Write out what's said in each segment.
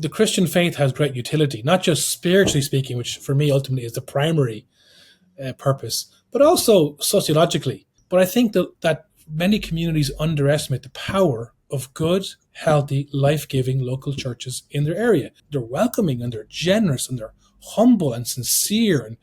the Christian faith has great utility, not just spiritually speaking, which for me ultimately is the primary purpose, but also sociologically. But I think that many communities underestimate the power of good, healthy, life-giving local churches in their area. They're welcoming and they're generous and they're humble and sincere,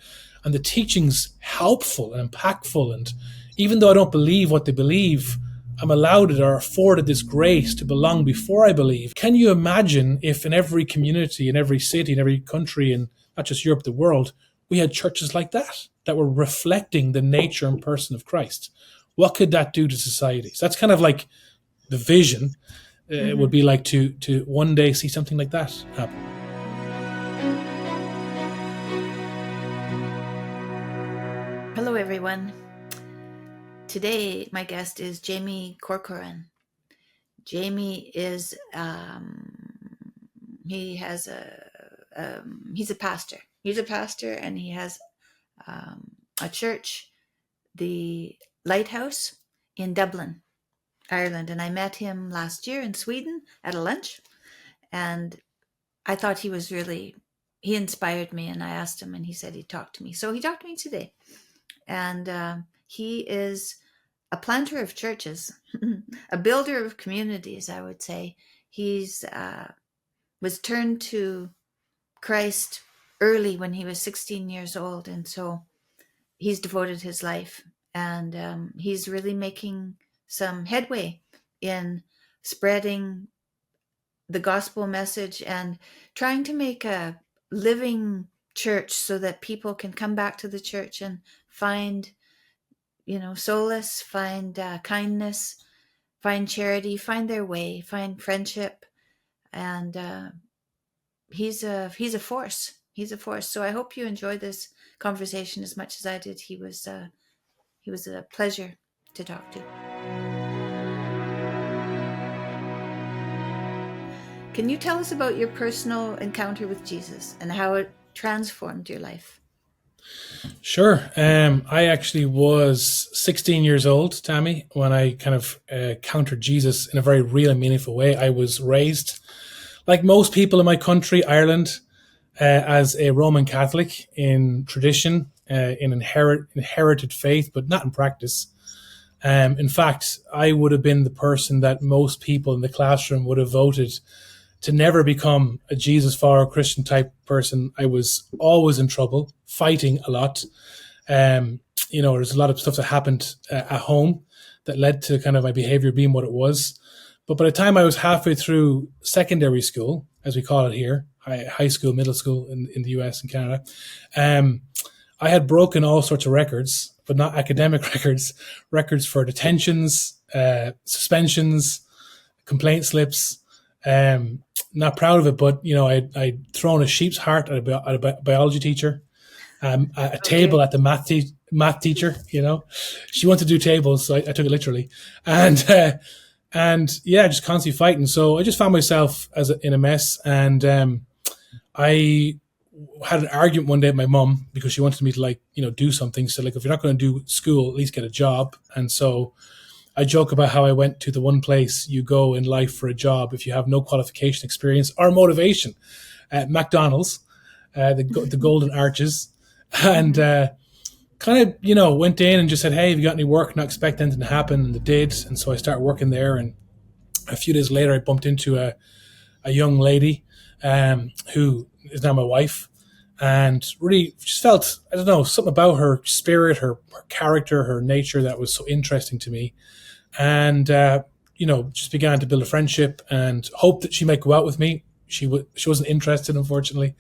and the teaching's helpful and impactful. And even though I don't believe what they believe, I'm allowed it or afforded this grace to belong before I believe. Can you imagine if in every community, in every city, in every country, and not just Europe, the world, we had churches like that were reflecting the nature and person of Christ? What could that do to society? So that's kind of like the vision. It would be like to one day see something like that happen. Hello, everyone. Today, my guest is Jamie Corcoran. Jamie is he's a pastor. He's a pastor, and he has a church, the Lighthouse in Dublin, Ireland. And I met him last year in Sweden at a lunch, and I thought he inspired me, and I asked him, and he said he'd talk to me. So he talked to me today, and he is a planter of churches, a builder of communities, I would say. He's was turned to Christ early when he was 16 years old, and so he's devoted his life, and he's really making some headway in spreading the gospel message and trying to make a living church so that people can come back to the church and find, solace, find kindness, find charity, find their way, find friendship. And he's a force. He's a force. So I hope you enjoy this conversation as much as I did. He was a pleasure to talk to. Can you tell us about your personal encounter with Jesus and how it transformed your life? Sure. I actually was 16 years old, Tammy, when I kind of encountered Jesus in a very real and meaningful way. I was raised, like most people in my country, Ireland, as a Roman Catholic in tradition, in inherited faith, but not in practice. In fact, I would have been the person that most people in the classroom would have voted to never become a Jesus follower, Christian type person. I was always in trouble, fighting a lot. There's a lot of stuff that happened at home that led to kind of my behavior being what it was. But by the time I was halfway through secondary school, as we call it here, high school, middle school in the US and Canada, I had broken all sorts of records, but not academic records for detentions, suspensions, complaint slips. Not proud of it, but I'd thrown a sheep's heart at a biology teacher, a table at the math teacher. She wanted to do tables, so I took it literally, and just constantly fighting. So I just found myself in a mess, and I had an argument one day with my mum because she wanted me to do something. So if you're not going to do school, at least get a job. And so I joke about how I went to the one place you go in life for a job if you have no qualification, experience, or motivation, at McDonald's, the Golden Arches, and kind of went in and just said, "Hey, have you got any work?" Not expect anything to happen, and they did. And so I started working there. And a few days later, I bumped into a young lady who is now my wife, and really just felt, I don't know, something about her spirit, her character, her nature that was so interesting to me. And, just began to build a friendship and hoped that she might go out with me. She wasn't interested, unfortunately.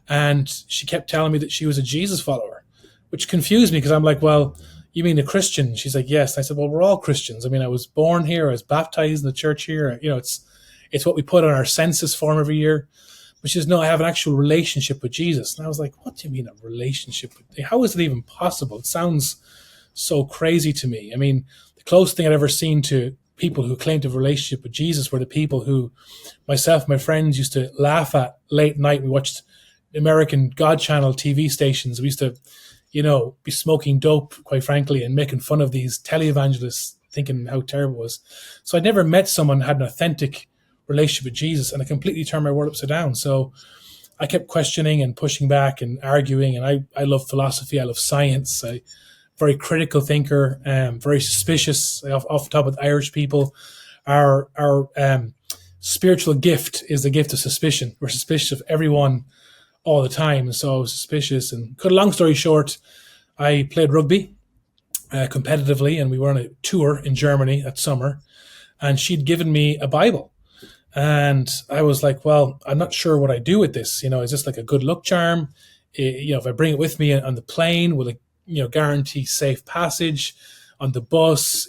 And she kept telling me that she was a Jesus follower, which confused me because I'm like, "Well, you mean a Christian?" She's like, "Yes." And I said, "Well, we're all Christians. I mean, I was born here. I was baptized in the church here. It's what we put on our census form every year." But she says, "No, I have an actual relationship with Jesus." And I was like, "What do you mean a relationship? How is it even possible? It sounds so crazy to me." I mean, the closest thing I'd ever seen to people who claimed to have a relationship with Jesus were the people who myself and my friends used to laugh at late night. We watched American God Channel TV stations. We used to, be smoking dope, quite frankly, and making fun of these televangelists, thinking how terrible it was. So I'd never met someone who had an authentic relationship with Jesus, and it completely turned my world upside down. So I kept questioning and pushing back and arguing, and I love philosophy, I love science, I very critical thinker, very suspicious. I often talk with Irish people. Our spiritual gift is the gift of suspicion. We're suspicious of everyone all the time, and so I was suspicious. And cut a long story short, I played rugby competitively, and we were on a tour in Germany that summer, and she'd given me a Bible. And I was like, well, I'm not sure what I do with this. Is this like a good luck charm? If I bring it with me on the plane, will it, guarantee safe passage on the bus?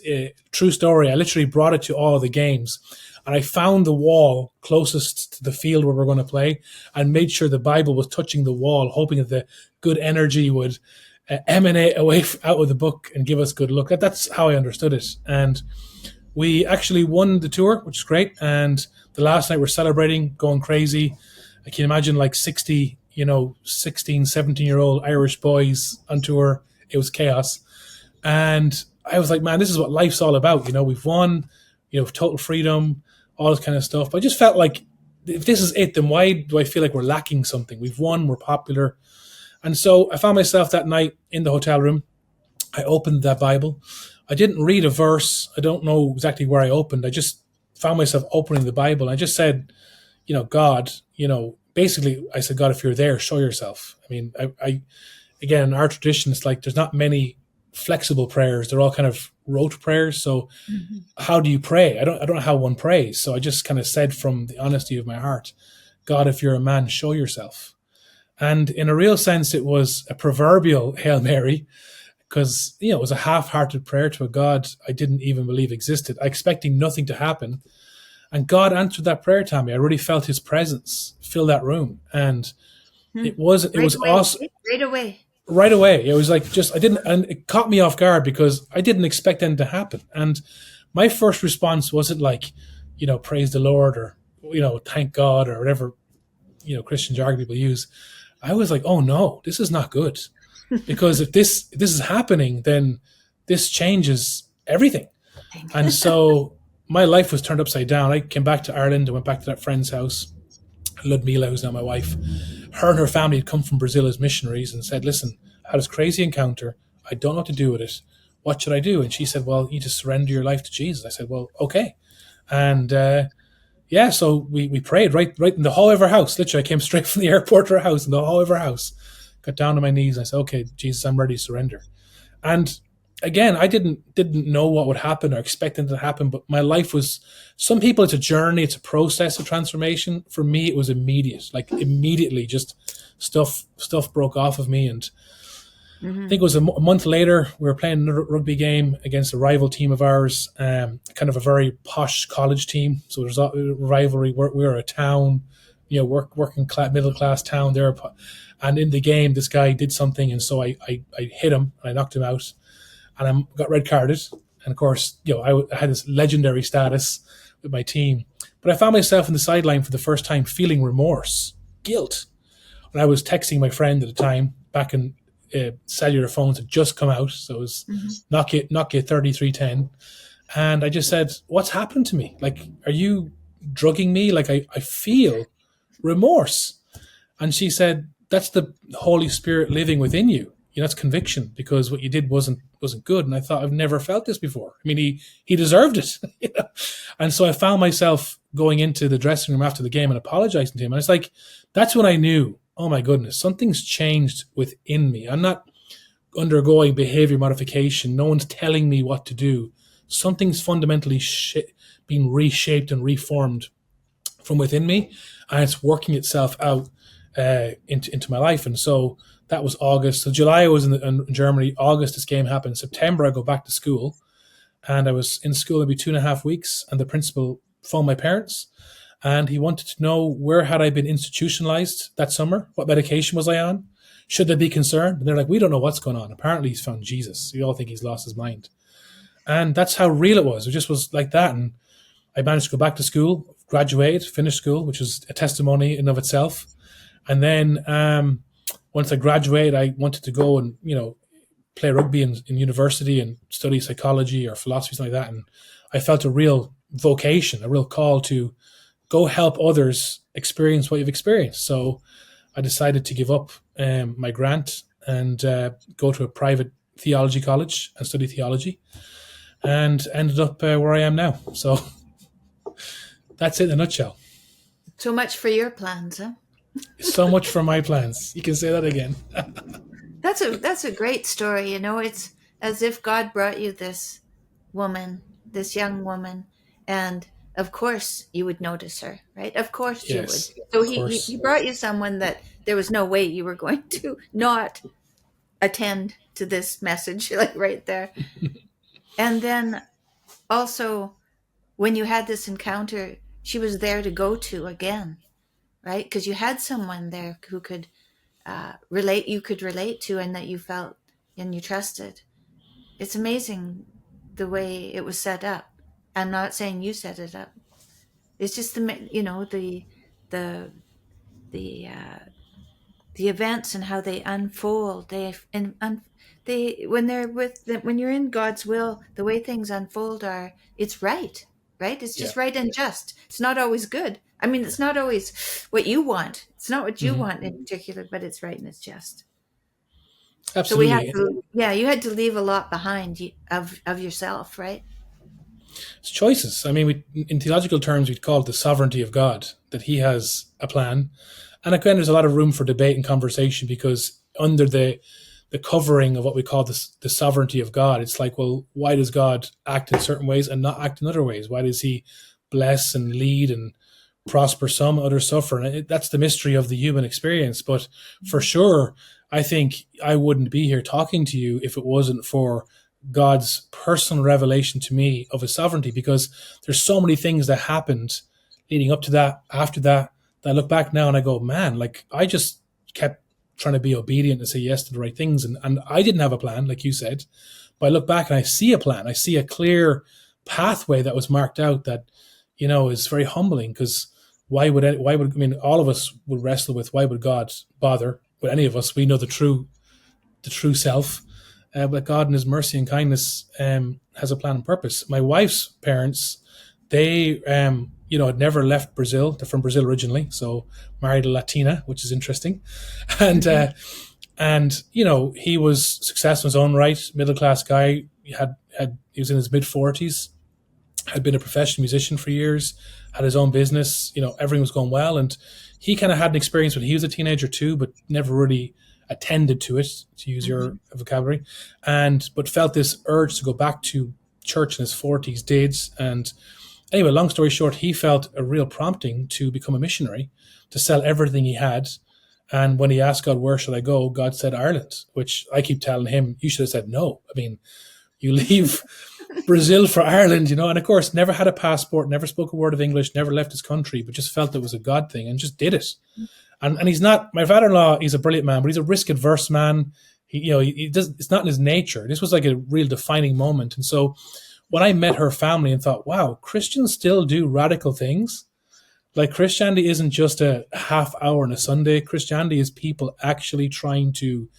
True story. I literally brought it to all of the games, and I found the wall closest to the field where we're going to play and made sure the Bible was touching the wall, hoping that the good energy would emanate out of the book and give us good luck. That's how I understood it. And we actually won the tour, which is great. And the last night we're celebrating, going crazy. I can imagine like 60, 16, 17-year-old Irish boys on tour. It was chaos. And I was like, man, this is what life's all about. We've won, total freedom, all this kind of stuff. But I just felt like, if this is it, then why do I feel like we're lacking something? We've won, we're popular. And so I found myself that night in the hotel room. I opened that Bible. I didn't read a verse. I don't know exactly where I opened. I just found myself opening the Bible. I just said, God, basically I said, God, if you're there, show yourself. I mean, I again, in our tradition, it's like there's not many flexible prayers. They're all kind of rote prayers. So how do you pray? I don't know how one prays. So I just kind of said from the honesty of my heart, God, if you're a man, show yourself. And in a real sense, it was a proverbial Hail Mary, because, it was a half-hearted prayer to a God I didn't even believe existed, expecting nothing to happen. And God answered that prayer, Tammy. I really felt his presence fill that room. And it was awesome. Right away. It was like, and it caught me off guard because I didn't expect anything to happen. And my first response wasn't like, praise the Lord or, thank God or whatever, Christian jargon people use. I was like, oh no, this is not good. Because if this is happening, then this changes everything. And so my life was turned upside down. I came back to Ireland and went back to that friend's house, Ludmila, who's now my wife. Her and her family had come from Brazil as missionaries and said, listen, I had this crazy encounter. I don't know what to do with it. What should I do? And she said, well, you just surrender your life to Jesus. I said, well, okay. And so we prayed right in the hallway of our house. Literally, I came straight from the airport to our house, in the hallway of our house. Got down on my knees. And I said, okay, Jesus, I'm ready to surrender. And again, I didn't know what would happen or expect it to happen, but my life was, some people it's a journey, it's a process of transformation. For me, it was immediate, like immediately just stuff broke off of me. And I think it was a month later, we were playing another rugby game against a rival team of ours, kind of a very posh college team. So there's a rivalry. We were a town, working class, middle class town there. And in the game, this guy did something, and so I hit him, and I knocked him out, and I got red carded. And of course, I had this legendary status with my team, but I found myself in the sideline for the first time feeling remorse, guilt. And I was texting my friend at the time, back in cellular phones had just come out, so it was Nokia 3310, and I just said, "What's happened to me? Like, are you drugging me? Like, I feel remorse." And she said, that's the Holy Spirit living within you. That's conviction, because what you did wasn't good. And I thought, I've never felt this before. I mean, he deserved it. And so I found myself going into the dressing room after the game and apologizing to him. And it's like, that's when I knew, oh my goodness, something's changed within me. I'm not undergoing behavior modification. No one's telling me what to do. Something's fundamentally being reshaped and reformed from within me, and it's working itself out into my life. And so that was August. So July I was in Germany. August this game happened. September I go back to school, and I was in school maybe 2.5 weeks, and the principal phoned my parents, and he wanted to know where had I been institutionalized that summer, what medication was I on, should they be concerned? And they're like, we don't know what's going on. Apparently he's found Jesus. We all think he's lost his mind. And that's how real it was. It just was like that. And I managed to go back to school, graduate, finish school, which was a testimony in of itself. And then once I graduated, I wanted to go and, play rugby in university and study psychology or philosophy, something like that. And I felt a real vocation, a real call to go help others experience what you've experienced. So I decided to give up my grant and go to a private theology college and study theology, and ended up where I am now. So that's it in a nutshell. So much for your plans, huh? So much for my plans. You can say that again. That's a great story. It's as if God brought you this woman, this young woman, and of course you would notice her, right? Of course you would. Yes, So of he course. brought you someone that there was no way you were going to not attend to this message, like right there. And then also, when you had this encounter, she was there to go to again, right? Because you had someone there who could you could relate to, and that you felt and you trusted. It's amazing the way it was set up. I'm not saying you set it up. It's just the the events and how they unfold. When you're in God's will, the way things unfold it's right. It's Yeah. just right and just. It's not always good. I mean, it's not always what you want. It's not what you want in particular, but it's right and it's just. So we had Absolutely. you had to leave a lot behind of yourself, right? It's choices. I mean, in theological terms, we'd call it the sovereignty of God, that he has a plan. And again, there's a lot of room for debate and conversation, because under the covering of what we call the sovereignty of God, it's like, well, why does God act in certain ways and not act in other ways? Why does he bless and lead and prosper some, others suffer? And that's the mystery of the human experience. But for sure, I think I wouldn't be here talking to you if it wasn't for God's personal revelation to me of his sovereignty, because there's so many things that happened leading up to that, after that I look back now and I go, man, like I just kept trying to be obedient and say yes to the right things. And I didn't have a plan, like you said, but I look back and I see a plan. I see a clear pathway that was marked out that, is very humbling, because why would, I mean, all of us would wrestle with, why would God bother with any of us? We know the true self. But God in his mercy and kindness has a plan and purpose. My wife's parents, they, had never left Brazil. They're from Brazil originally, so married a Latina, which is interesting. And he was successful in his own right, middle-class guy. He was in his mid-40s, had been a professional musician for years, had his own business, everything was going well. And he kind of had an experience when he was a teenager too, but never really attended to it, to use your vocabulary, but felt this urge to go back to church in his 40s, did. And anyway, long story short, he felt a real prompting to become a missionary, to sell everything he had. And when he asked God, where should I go? God said, Ireland, which I keep telling him, you should have said no. I mean, you leave Brazil for Ireland, and of course, never had a passport, never spoke a word of English, never left his country, but just felt it was a God thing and just did it. And he's not, my father-in-law, he's a brilliant man, but he's a risk-adverse man. He does, it's not in his nature. This was like a real defining moment. And so when I met her family and thought, wow, Christians still do radical things. Like, Christianity isn't just a half hour on a Sunday. Christianity is people actually trying to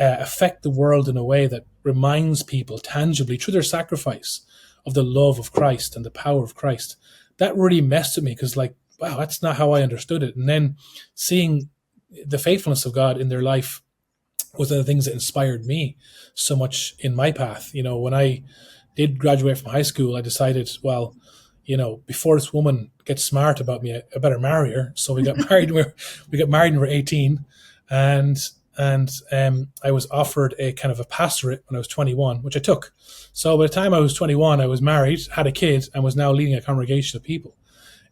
affect the world in a way that reminds people tangibly, through their sacrifice, of the love of Christ and the power of Christ. That really messed with me, because wow, that's not how I understood it. And then seeing the faithfulness of God in their life was one of the things that inspired me so much in my path. When I did graduate from high school, I decided, well, before this woman gets smart about me, I better marry her. So we got married. We got married when we were 18, and I was offered a kind of a pastorate when I was 21, which I took. So by the time I was 21, I was married, had a kid, and was now leading a congregation of people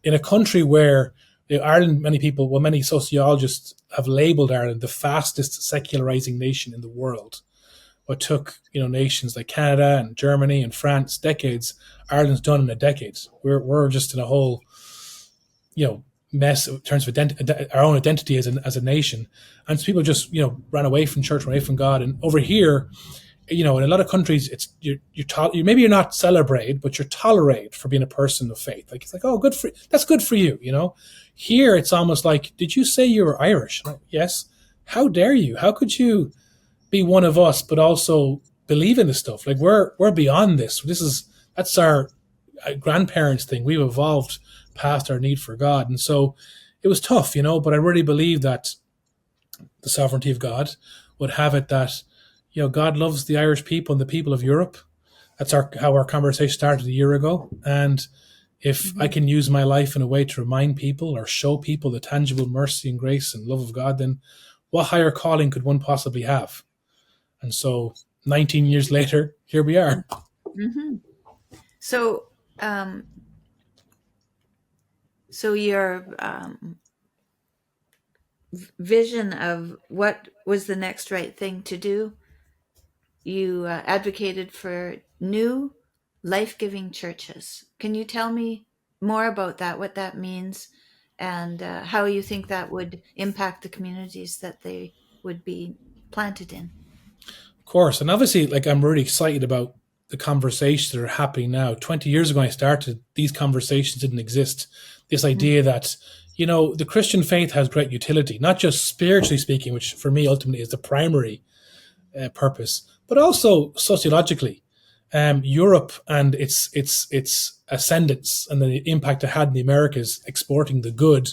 in a country where Ireland, many sociologists have labeled Ireland the fastest secularizing nation in the world. What took, nations like Canada and Germany and France decades, Ireland's done in a decade. We're just in a whole, mess in terms of our own identity as a nation. And so people just, ran away from church, ran away from God. And over here, in a lot of countries, it's maybe you're not celebrated, but you're tolerated for being a person of faith. Like, it's like, oh, that's good for you. Here it's almost like, did you say you were Irish? Like, yes. How dare you? How could you be one of us, but also believe in this stuff? Like, we're beyond this. That's our grandparents' thing. We've evolved past our need for God. And so it was tough, but I really believe that the sovereignty of God would have it that, God loves the Irish people and the people of Europe. That's how our conversation started a year ago. And if I can use my life in a way to remind people or show people the tangible mercy and grace and love of God, then what higher calling could one possibly have? And so 19 years later, here we are. Mm-hmm. So, your vision of what was the next right thing to do, you advocated for new life-giving churches. Can you tell me more about that, what that means, and how you think that would impact the communities that they would be planted in? Of course. And obviously, I'm really excited about the conversations that are happening now. 20 years ago, when I started, these conversations didn't exist. This idea that, the Christian faith has great utility, not just spiritually speaking, which for me ultimately is the primary purpose, but also sociologically. Europe and its ascendance and the impact it had in the Americas exporting the good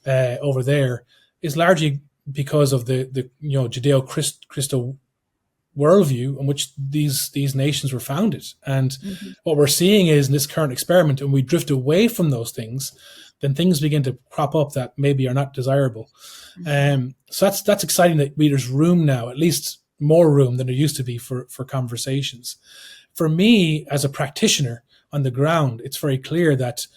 over there is largely because of the Judeo-Christo worldview in which these nations were founded. And what we're seeing is in this current experiment, and we drift away from those things, then things begin to crop up that maybe are not desirable. So that's exciting that there's room now, at least more room than there used to be for conversations. For me, as a practitioner on the ground, it's very clear that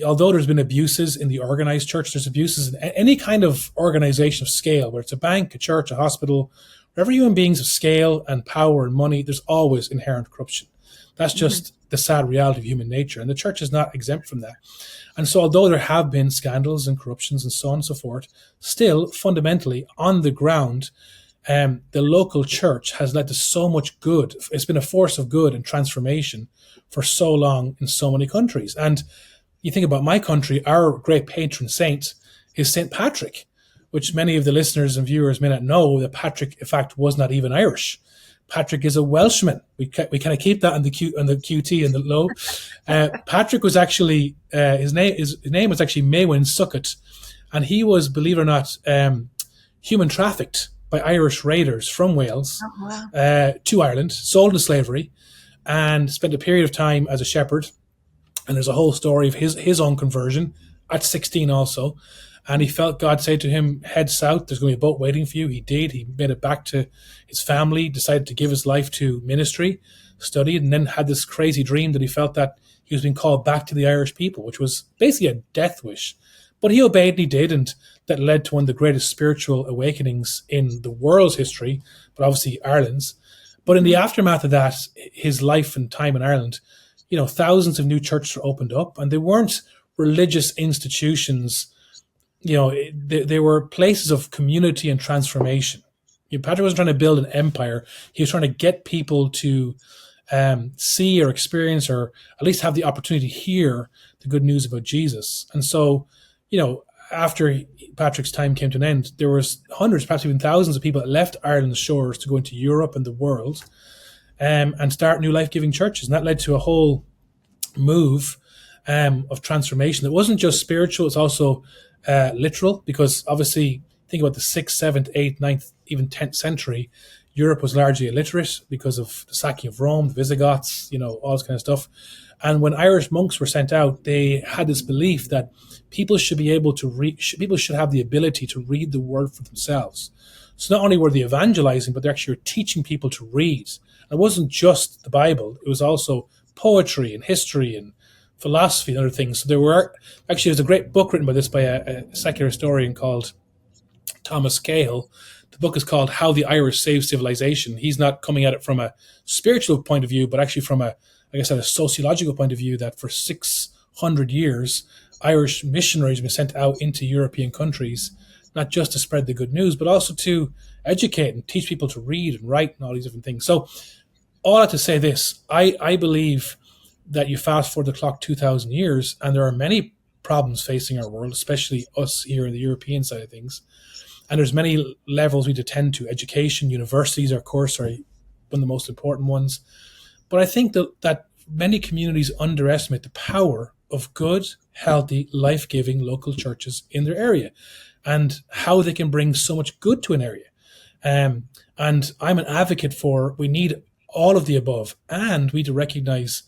although there's been abuses in the organized church, there's abuses in any kind of organization of scale, whether it's a bank, a church, a hospital, wherever human beings of scale and power and money, there's always inherent corruption. That's just the sad reality of human nature. And the church is not exempt from that. And so although there have been scandals and corruptions and so on and so forth, still fundamentally on the ground, the local church has led to so much good. It's been a force of good and transformation for so long in so many countries. And you think about my country, our great patron saint is St. Patrick, which many of the listeners and viewers may not know that Patrick, in fact, was not even Irish. Patrick is a Welshman. We kind of keep that on the QT and the low. Patrick was actually his name was actually Maewyn Succat, and he was, believe it or not, human trafficked by Irish raiders from Wales to Ireland, sold into slavery, and spent a period of time as a shepherd. And there's a whole story of his own conversion at 16 also. And he felt God say to him, head south, there's going to be a boat waiting for you. He did. He made it back to his family, decided to give his life to ministry, studied, and then had this crazy dream that he felt that he was being called back to the Irish people, which was basically a death wish. But he obeyed and he did, and that led to one of the greatest spiritual awakenings in the world's history, but obviously Ireland's. But in the aftermath of that, his life and time in Ireland, thousands of new churches were opened up, and they weren't religious institutions. They were places of community and transformation. Patrick wasn't trying to build an empire. He was trying to get people to see or experience, or at least have the opportunity to hear the good news about Jesus. And so, after Patrick's time came to an end, there was hundreds, perhaps even thousands of people that left Ireland's shores to go into Europe and the world and start new life-giving churches. And that led to a whole move of transformation that wasn't just spiritual, it's also literal, because obviously think about the 6th, 7th, 8th, 9th, even 10th century. Europe was largely illiterate because of the sacking of Rome, the Visigoths, all this kind of stuff. And when Irish monks were sent out, they had this belief that people should be able to read, people should have the ability to read the word for themselves. So not only were they evangelizing, but they actually were teaching people to read. And it wasn't just the Bible, it was also poetry and history and philosophy and other things. So there's a great book written by a secular historian called Thomas Cahill. The book is called How the Irish Saved Civilization. He's not coming at it from a spiritual point of view, but actually from a sociological point of view, that for 600 years, Irish missionaries have been sent out into European countries, not just to spread the good news, but also to educate and teach people to read and write and all these different things. So all that to say this, I believe that you fast forward the clock 2,000 years, and there are many problems facing our world, especially us here in the European side of things. And there's many levels we need to tend to. Education, universities, of course, are one of the most important ones. But I think that many communities underestimate the power of good, healthy, life-giving local churches in their area, and how they can bring so much good to an area. Um, and I'm an advocate for, we need all of the above, and we need to recognize,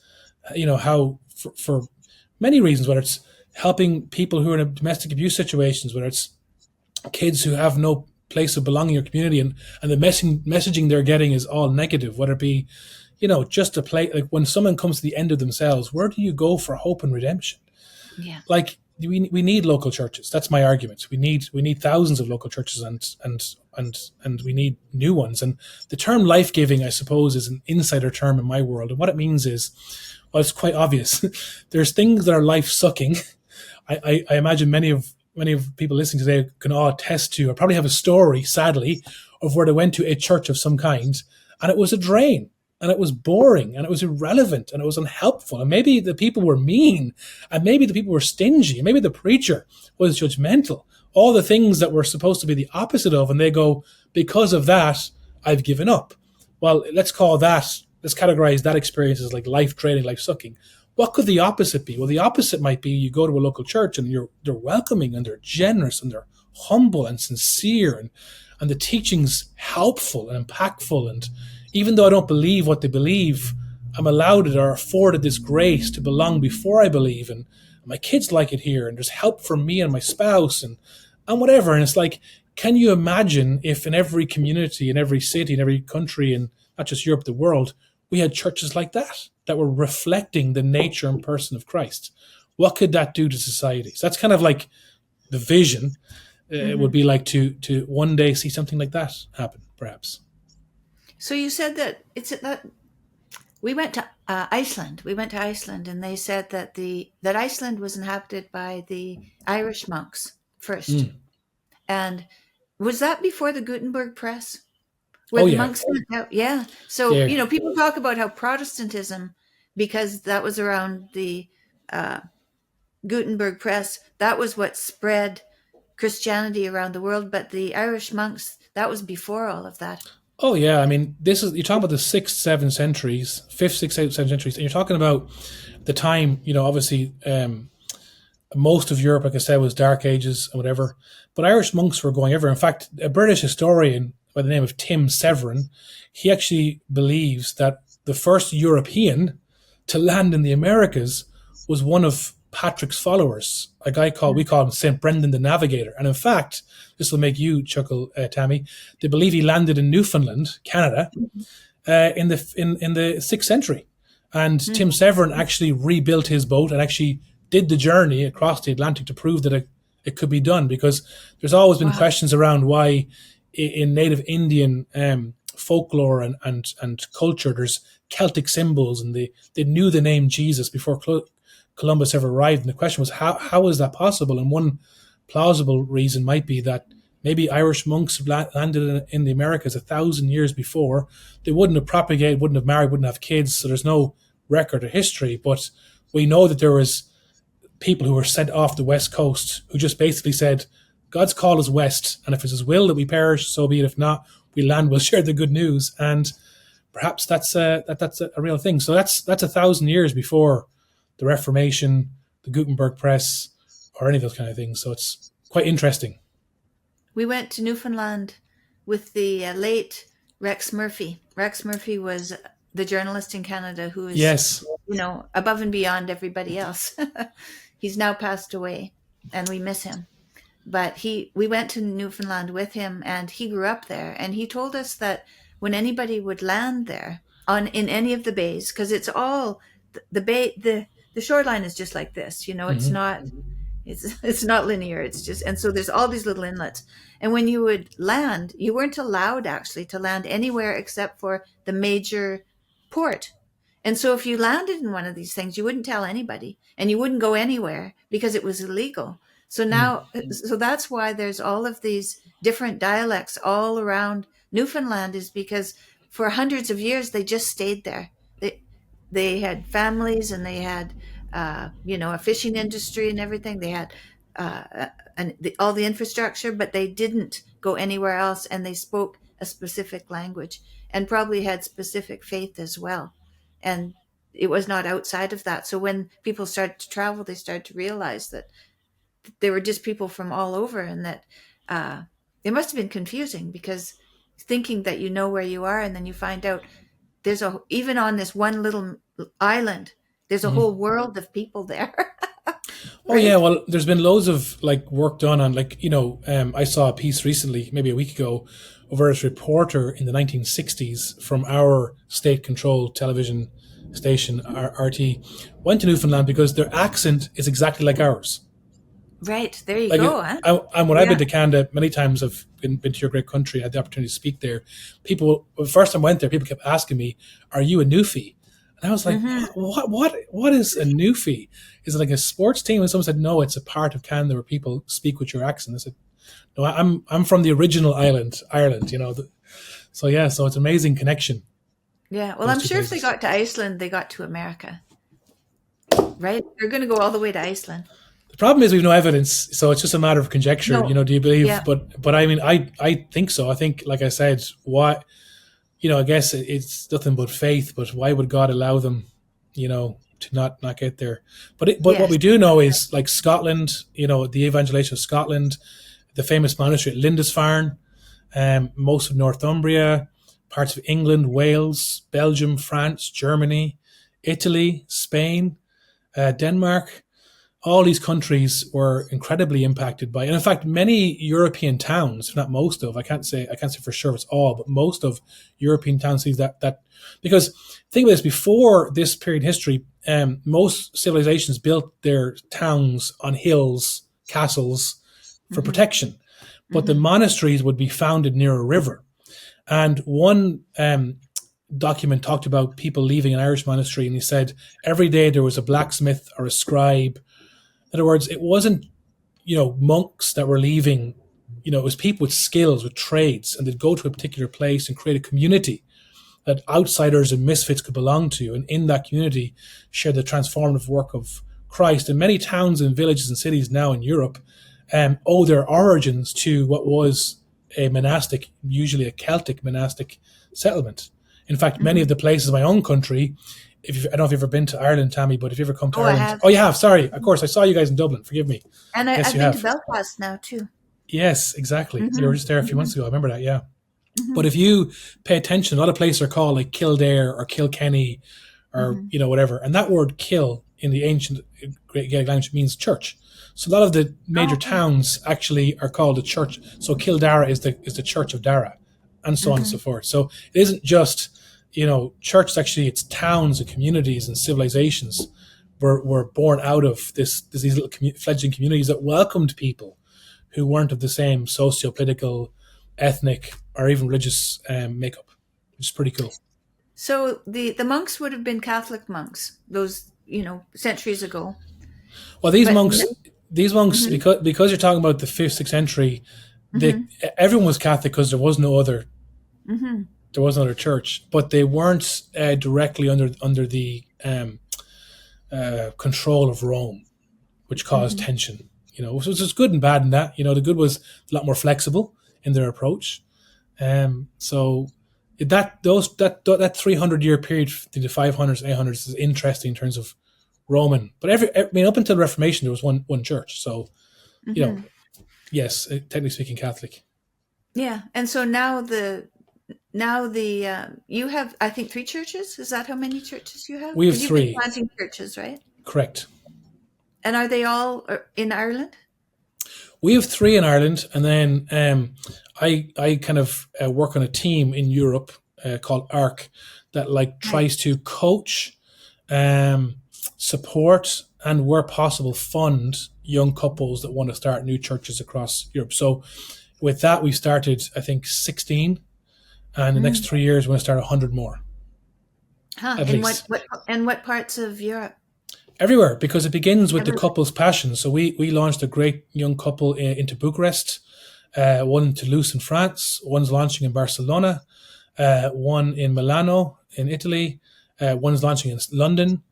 how for many reasons, whether it's helping people who are in domestic abuse situations, whether it's kids who have no place of belonging or community, and the messaging they're getting is all negative, whether it be, just a play, like when someone comes to the end of themselves, where do you go for hope and redemption? Yeah. Like we need local churches. That's my argument. We need thousands of local churches, and we need new ones. And the term life giving, I suppose, is an insider term in my world. And what it means is, well, it's quite obvious. There's things that are life sucking. I imagine many of people listening today can all attest to, or probably have a story, sadly, of where they went to a church of some kind, and it was a drain, and it was boring, and it was irrelevant, and it was unhelpful, and maybe the people were mean, and maybe the people were stingy, and maybe the preacher was judgmental. All the things that were supposed to be the opposite of, and they go, because of that, I've given up. Well, let's categorize that experience as like life draining, life sucking. What could the opposite be? Well, the opposite might be you go to a local church and they're welcoming, and they're generous, and they're humble and sincere, and the teaching's helpful and impactful. And even though I don't believe what they believe, I'm allowed it or afforded this grace to belong before I believe. And my kids like it here, and there's help for me and my spouse, and whatever. And it's like, can you imagine if in every community, in every city, in every country, and not just Europe, the world, we had churches like that were reflecting the nature and person of Christ? What could that do to society? So that's kind of like the vision. It would be like to one day see something like that happen, perhaps. So you said that we went to Iceland. We went to Iceland, and they said that Iceland was inhabited by the Irish monks first. And was that before the Gutenberg press? Where Oh the yeah, monks went out? Yeah. So, yeah. people talk about how Protestantism, because that was around the uh, Gutenberg press, that was what spread Christianity around the world. But the Irish monks, that was before all of that. Oh yeah. I mean, you're talking about the sixth, seventh centuries, fifth, sixth, seventh centuries, and you're talking about the time. Obviously, most of Europe, like I said, was Dark Ages and whatever. But Irish monks were going everywhere. In fact, a British historian by the name of Tim Severin, he actually believes that the first European to land in the Americas was one of Patrick's followers, a guy we call him St. Brendan the Navigator. And in fact, this will make you chuckle, Tammy, they believe he landed in Newfoundland, Canada, in the 6th century. And Tim Severin actually rebuilt his boat and actually did the journey across the Atlantic to prove that it could be done, because there's always been questions around why in native Indian folklore and culture there's Celtic symbols, and they knew the name Jesus before Columbus ever arrived. And the question was, how is that possible? And one plausible reason might be that maybe Irish monks landed in the Americas 1,000 years before. They wouldn't have propagated, wouldn't have married, wouldn't have kids, so there's no record of history. But we know that there was people who were sent off the West Coast who just basically said, God's call is west, and if it's his will that we perish, so be it. If not, we land, we'll share the good news. And perhaps that's a real thing. So that's 1,000 years before the Reformation, the Gutenberg press, or any of those kind of things. So it's quite interesting. We went to Newfoundland with the late Rex Murphy. Rex Murphy was the journalist in Canada who is, Yes. above and beyond everybody else. He's now passed away, and we miss him. But we went to Newfoundland with him, and he grew up there. And he told us that when anybody would land there in any of the bays, because it's all the bay, the shoreline is just like this, it's not, it's not linear. It's just, and so there's all these little inlets. And when you would land, you weren't allowed actually to land anywhere except for the major port. And so if you landed in one of these things, you wouldn't tell anybody, and you wouldn't go anywhere because it was illegal. So so that's why there's all of these different dialects all around Newfoundland, is because for hundreds of years they just stayed there. They had families, and they had a fishing industry and everything. They had all the infrastructure, but they didn't go anywhere else, and they spoke a specific language and probably had specific faith as well. And it was not outside of that. So when people started to travel, they started to realize that they were just people from all over, and that it must have been confusing, because thinking that you know where you are, and then you find out there's even on this one little island, there's a whole world of people there. Oh yeah, well, there's been loads of like work done on, like, I saw a piece recently, maybe a week ago, of a reporter in the 1960s from our state-controlled television station, RT, went to Newfoundland because their accent is exactly like ours. Right, there you Like, go. Huh? and when I've been to Canada, many times I've been to your great country, had the opportunity to speak there. People, the first time I went there, people kept asking me, "Are you a Newfie?" And I was like, "What is a Newfie? Is it like a sports team?" And someone said, "No, it's a part of Canada where people speak with your accent." I said, "No, I'm from the original island, Ireland. So yeah, so it's an amazing connection." Yeah, well, I'm sure if they got to Iceland, they got to America. Right? They're going to go all the way to Iceland. The problem is we've no evidence, so it's just a matter of conjecture. No. Do you believe? Yeah. But I mean, I think so. I think, like I said, why? I guess it's nothing but faith. But why would God allow them, to not get there? But what we do know is, like, Scotland, the evangelization of Scotland, the famous monastery at Lindisfarne, most of Northumbria, parts of England, Wales, Belgium, France, Germany, Italy, Spain, Denmark. All these countries were incredibly impacted by, and in fact, many European towns, if not most of, I can't say for sure it's all, but most of European towns see that because think about this, before this period in history, most civilizations built their towns on hills, castles for protection, but the monasteries would be founded near a river. And one document talked about people leaving an Irish monastery, and he said every day there was a blacksmith or a scribe. In other words, it wasn't, monks that were leaving, it was people with skills, with trades, and they'd go to a particular place and create a community that outsiders and misfits could belong to. And in that community, share the transformative work of Christ. And many towns and villages and cities now in Europe owe their origins to what was a monastic, usually a Celtic monastic settlement. In fact, many of the places in my own country, I don't know if you've ever been to Ireland, Tammy, but if you ever come to Ireland... I have. Oh, you have, sorry. Of course, I saw you guys in Dublin. Forgive me. And I've been to Belfast now, too. Yes, exactly. You were just there a few months ago. I remember that, yeah. But if you pay attention, a lot of places are called like Kildare or Kilkenny or, whatever. And that word kill in the ancient Great Gaelic language means church. So a lot of the major towns actually are called a church. So Kildare is the church of Dara, and so on and so forth. So it isn't just... church, actually, it's towns and communities and civilizations were born out of these little fledgling communities that welcomed people who weren't of the same socio-political, ethnic, or even religious makeup, which is pretty cool. So the monks would have been Catholic monks, those, centuries ago. Well, these monks, because you're talking about the 5th, 6th century, everyone was Catholic because there was no other. There was another church, but they weren't directly under the control of Rome, which caused tension. So there's good and bad in that. The good was a lot more flexible in their approach. So that 300-year period to the 500s, 800s is interesting in terms of Roman. But up until the Reformation, there was one church. So, yes, technically speaking, Catholic. Yeah, and so now you have, I think, 3 churches. Is that how many churches you have? We have 3. You've been planting churches, right? Correct. And are they all in Ireland? We have 3 in Ireland, and then I kind of work on a team in Europe called ARC that tries to coach, support, and where possible fund young couples that want to start new churches across Europe. So with that, we started, I think, 16. And the next 3 years, we're going to start 100 more. And what parts of Europe? Everywhere, because it begins with the couple's passion. So we launched a great young couple into Bucharest, one in Toulouse in France, one's launching in Barcelona, one in Milano in Italy, one's launching in London.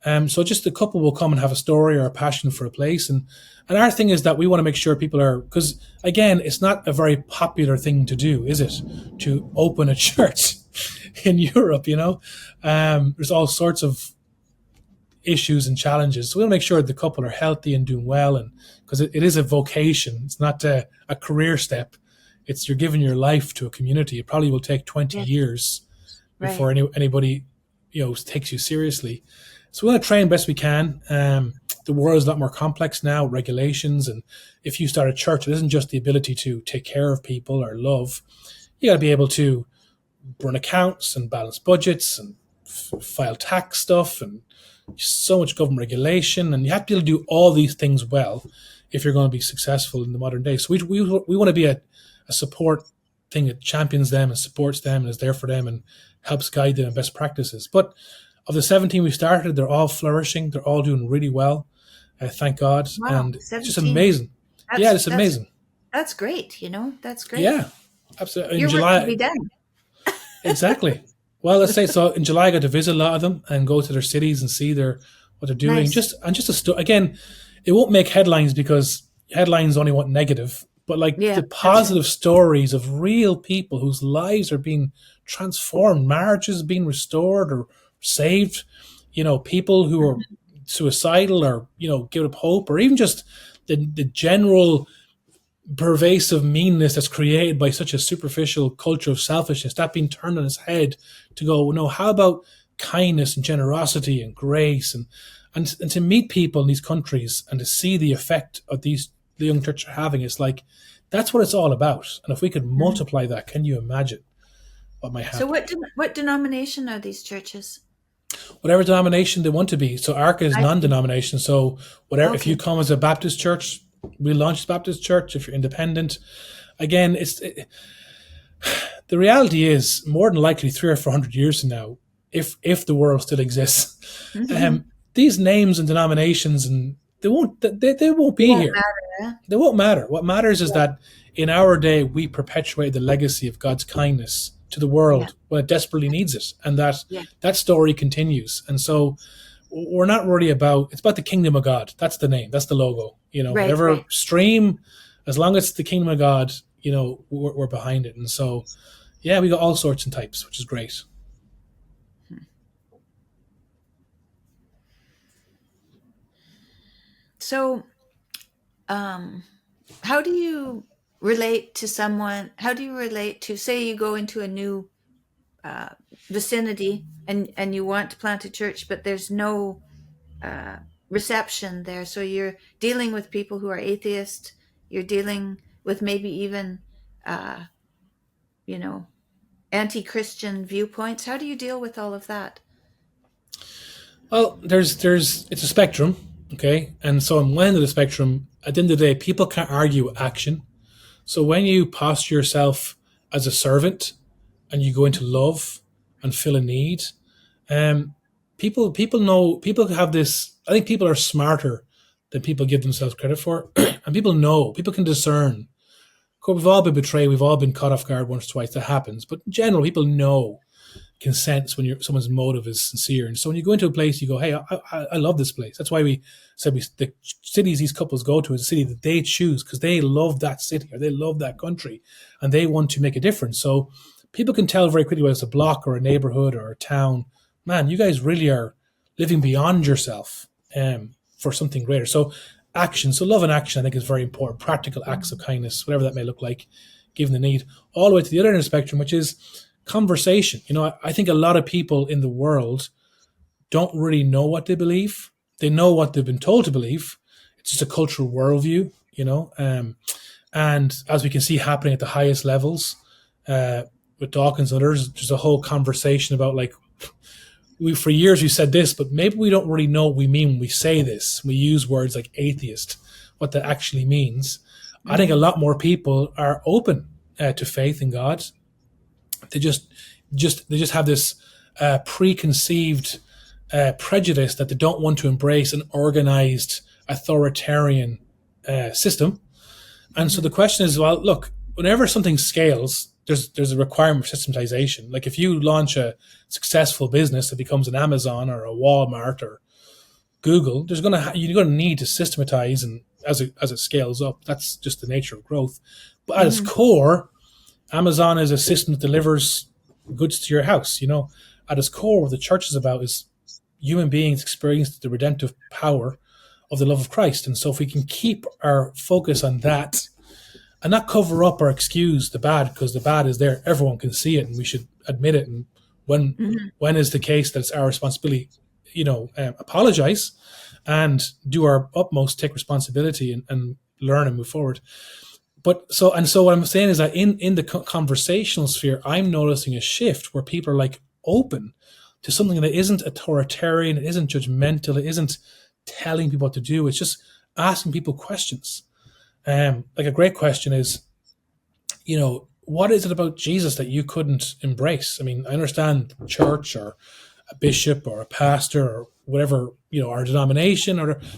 So just the couple will come and have a story or a passion for a place. And our thing is that we want to make sure people are, because again, it's not a very popular thing to do, is it? To open a church in Europe, There's all sorts of issues and challenges. So we want to make sure the couple are healthy and doing well, and because it is a vocation, it's not a career step. It's you're giving your life to a community. It probably will take 20 Yes. years before Right. anybody takes you seriously. So we want to train best we can. The world is a lot more complex now, regulations, and if you start a church, it isn't just the ability to take care of people or love. You got to be able to run accounts and balance budgets and file tax stuff and so much government regulation, and you have to be able to do all these things well if you're going to be successful in the modern day. So we want to be a support thing that champions them and supports them and is there for them and helps guide them in best practices. But of the 17 we started, they're all flourishing. They're all doing really well. Thank God. Wow, And it's just 17. amazing. Yeah, it's amazing. That's great. That's great. Yeah, absolutely. In Your work July, will be done. exactly. Well, let's say so. In July, I got to visit a lot of them and go to their cities and see what they're doing. Nice. Again, it won't make headlines because headlines only want negative. But like Yeah, the that's positive stories of real people whose lives are being transformed, marriages being restored or saved, people who are suicidal or give up hope, or even just the general pervasive meanness that's created by such a superficial culture of selfishness, that being turned on its head to go, no, how about kindness and generosity and grace and to meet people in these countries and to see the effect of the young church are having. It's like, that's what it's all about. And if we could multiply that, can you imagine what might happen? So what denomination are these churches? Whatever denomination they want to be. So ARCA is non-denomination. So whatever, if you come as a Baptist church, we launched Baptist church. If you're independent, again, the reality is more than likely 300 or 400 years from now, if the world still exists, these names and denominations and they won't be here. Matter. They won't matter. What matters is that in our day we perpetuate the legacy of God's kindness to the world when it desperately needs it, and that story continues. And so we're not really it's about the kingdom of God. That's the name. That's the logo. Whatever stream, as long as it's the kingdom of God, we're behind it. And so, yeah, we got all sorts and types, which is great. So, how do you relate to someone? How do you relate to, say, you go into a new vicinity and you want to plant a church, but there's no reception there. So you're dealing with people who are atheist. You're dealing with maybe even, anti-Christian viewpoints. How do you deal with all of that? Well, it's a spectrum, okay? And so on one end of the spectrum, at the end of the day, people can't argue with action. So when you posture yourself as a servant and you go into love and fill a need, people know, people have this, I think people are smarter than people give themselves credit for. And people can discern. Of course, we've all been betrayed. We've all been caught off guard once or twice. That happens. But in general, people can sense when someone's motive is sincere. And so when you go into a place, you go, hey, I love this place. That's why we said the cities these couples go to is a city that they choose because they love that city or they love that country and they want to make a difference. So people can tell very quickly whether it's a block or a neighborhood or a town. Man, you guys really are living beyond yourself for something greater. So love and action, I think, is very important. Practical acts of kindness, whatever that may look like, given the need. All the way to the other end of the spectrum, which is conversation. I think a lot of people in the world don't really know what they believe. They know what they've been told to believe. It's just a cultural worldview, and as we can see happening at the highest levels with Dawkins and others, there's a whole conversation about for years we said this, but maybe we don't really know what we mean when we say this. We use words like atheist, what that actually means. I think a lot more people are open to faith in God. They just have this preconceived prejudice that they don't want to embrace an organized authoritarian system. And so the question is, well, look, whenever something scales, there's a requirement for systematization. Like if you launch a successful business that becomes an Amazon or a Walmart or Google, you're going to need to systematize, and as it scales up, that's just the nature of growth. But at its core, Amazon is a system that delivers goods to your house. At its core, what the church is about is human beings experience the redemptive power of the love of Christ. And so if we can keep our focus on that and not cover up or excuse the bad, because the bad is there, everyone can see it, and we should admit it. And when is the case that it's our responsibility, apologize and do our utmost, take responsibility and learn and move forward. So what I'm saying is that in the conversational sphere, I'm noticing a shift where people are like open to something that isn't authoritarian, it isn't judgmental, it isn't telling people what to do. It's just asking people questions. Like a great question is, what is it about Jesus that you couldn't embrace? I mean, I understand church or a bishop or a pastor or whatever, our denomination,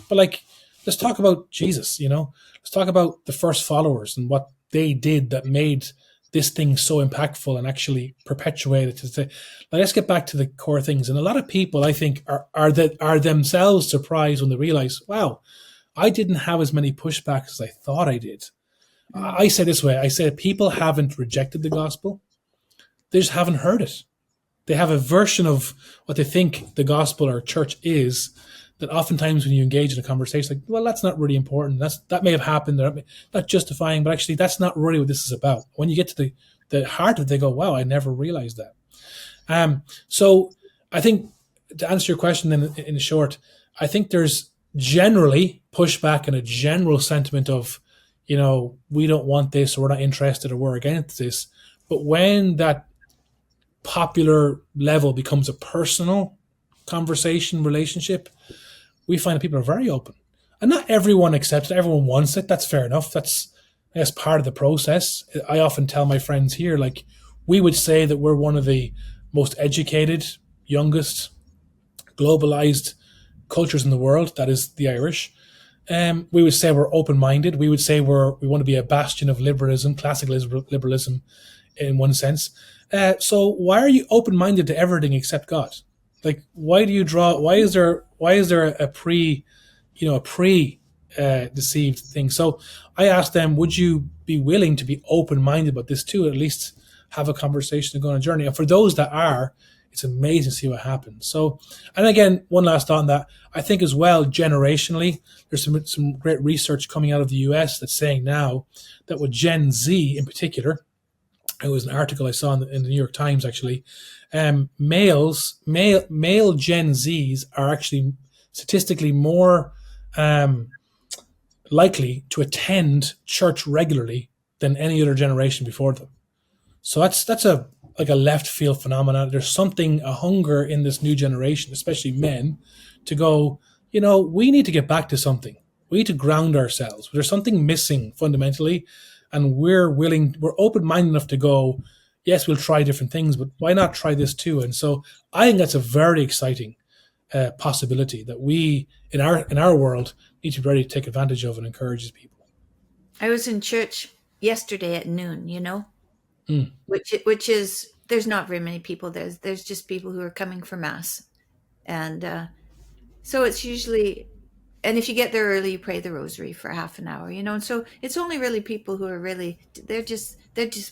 but like, let's talk about Jesus, let's talk about the first followers and what they did that made this thing so impactful and actually perpetuated to say, like, let's get back to the core things. And a lot of people, I think, are themselves surprised when they realize, wow, I didn't have as many pushbacks as I thought I did. I say this way, I say people haven't rejected the gospel. They just haven't heard it. They have a version of what they think the gospel or church is that oftentimes when you engage in a conversation, like, well, that's not really important. That may have happened. They're not justifying, but actually that's not really what this is about. When you get to the heart of it, they go, wow, I never realized that. So I think to answer your question in short, I think there's generally pushback and a general sentiment of, we don't want this, or we're not interested, or we're against this. But when that popular level becomes a personal conversation, relationship, we find that people are very open. And not everyone accepts it, everyone wants it. That's fair enough. That's part of the process. I often tell my friends here, like, we would say that we're one of the most educated, youngest, globalized cultures in the world. That is the Irish. We would say we're open-minded. We would say we want to be a bastion of liberalism, classical liberalism in one sense. So why are you open-minded to everything except God? Like, why is there a deceived thing? So I asked them, would you be willing to be open-minded about this too, at least have a conversation and go on a journey? And for those that are, it's amazing to see what happens. So, and again, one last thought on that. I think as well, generationally, there's some great research coming out of the US that's saying now that with Gen Z in particular, it was an article I saw in the New York Times actually, male Gen Zs are actually statistically more likely to attend church regularly than any other generation before them. So that's a left field phenomenon. There's something, a hunger in this new generation, especially men, to go, we need to get back to something. We need to ground ourselves. There's something missing fundamentally, and we're open-minded enough to go, yes, we'll try different things, but why not try this too? And so I think that's a very exciting possibility that we, in our world, need to be ready to take advantage of and encourage people. I was in church yesterday at noon, which is, there's not very many people. There's just people who are coming for mass. And so it's usually, and if you get there early, you pray the rosary for half an hour, and so it's only really people who are really, they just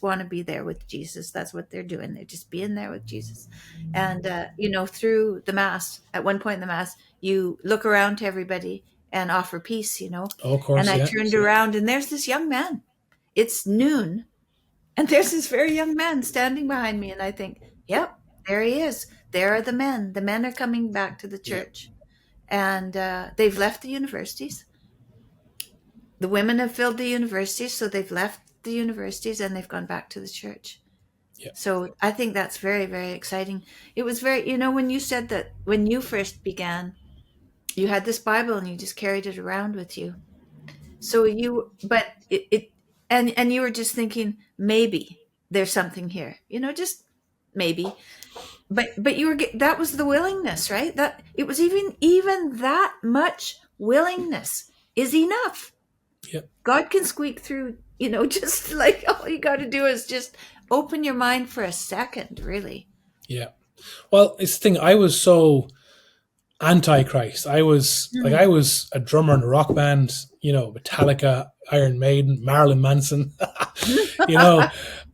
want to be there with Jesus. That's what they're doing. They're just being there with Jesus. And, through the mass, at one point in the mass, you look around to everybody and offer peace, Oh, of course, and I turned around and there's this young man. It's noon. And there's this very young man standing behind me. And I think, yep, there he is. There are the men. The men are coming back to the church. And they've left the universities. The women have filled the universities. So they've left the universities and they've gone back to the church. Yeah. So I think that's very, very exciting. It was very, when you said that when you first began, you had this Bible and you just carried it around with you. So you were just thinking, maybe there's something here, just maybe, but that was the willingness, right? That it was even that much willingness is enough. Yep. God can squeak through, just like all you got to do is just open your mind for a second, really. Yeah. Well, it's the thing. I was so anti-Christ. I was a drummer in a rock band, Metallica, Iron Maiden, Marilyn Manson,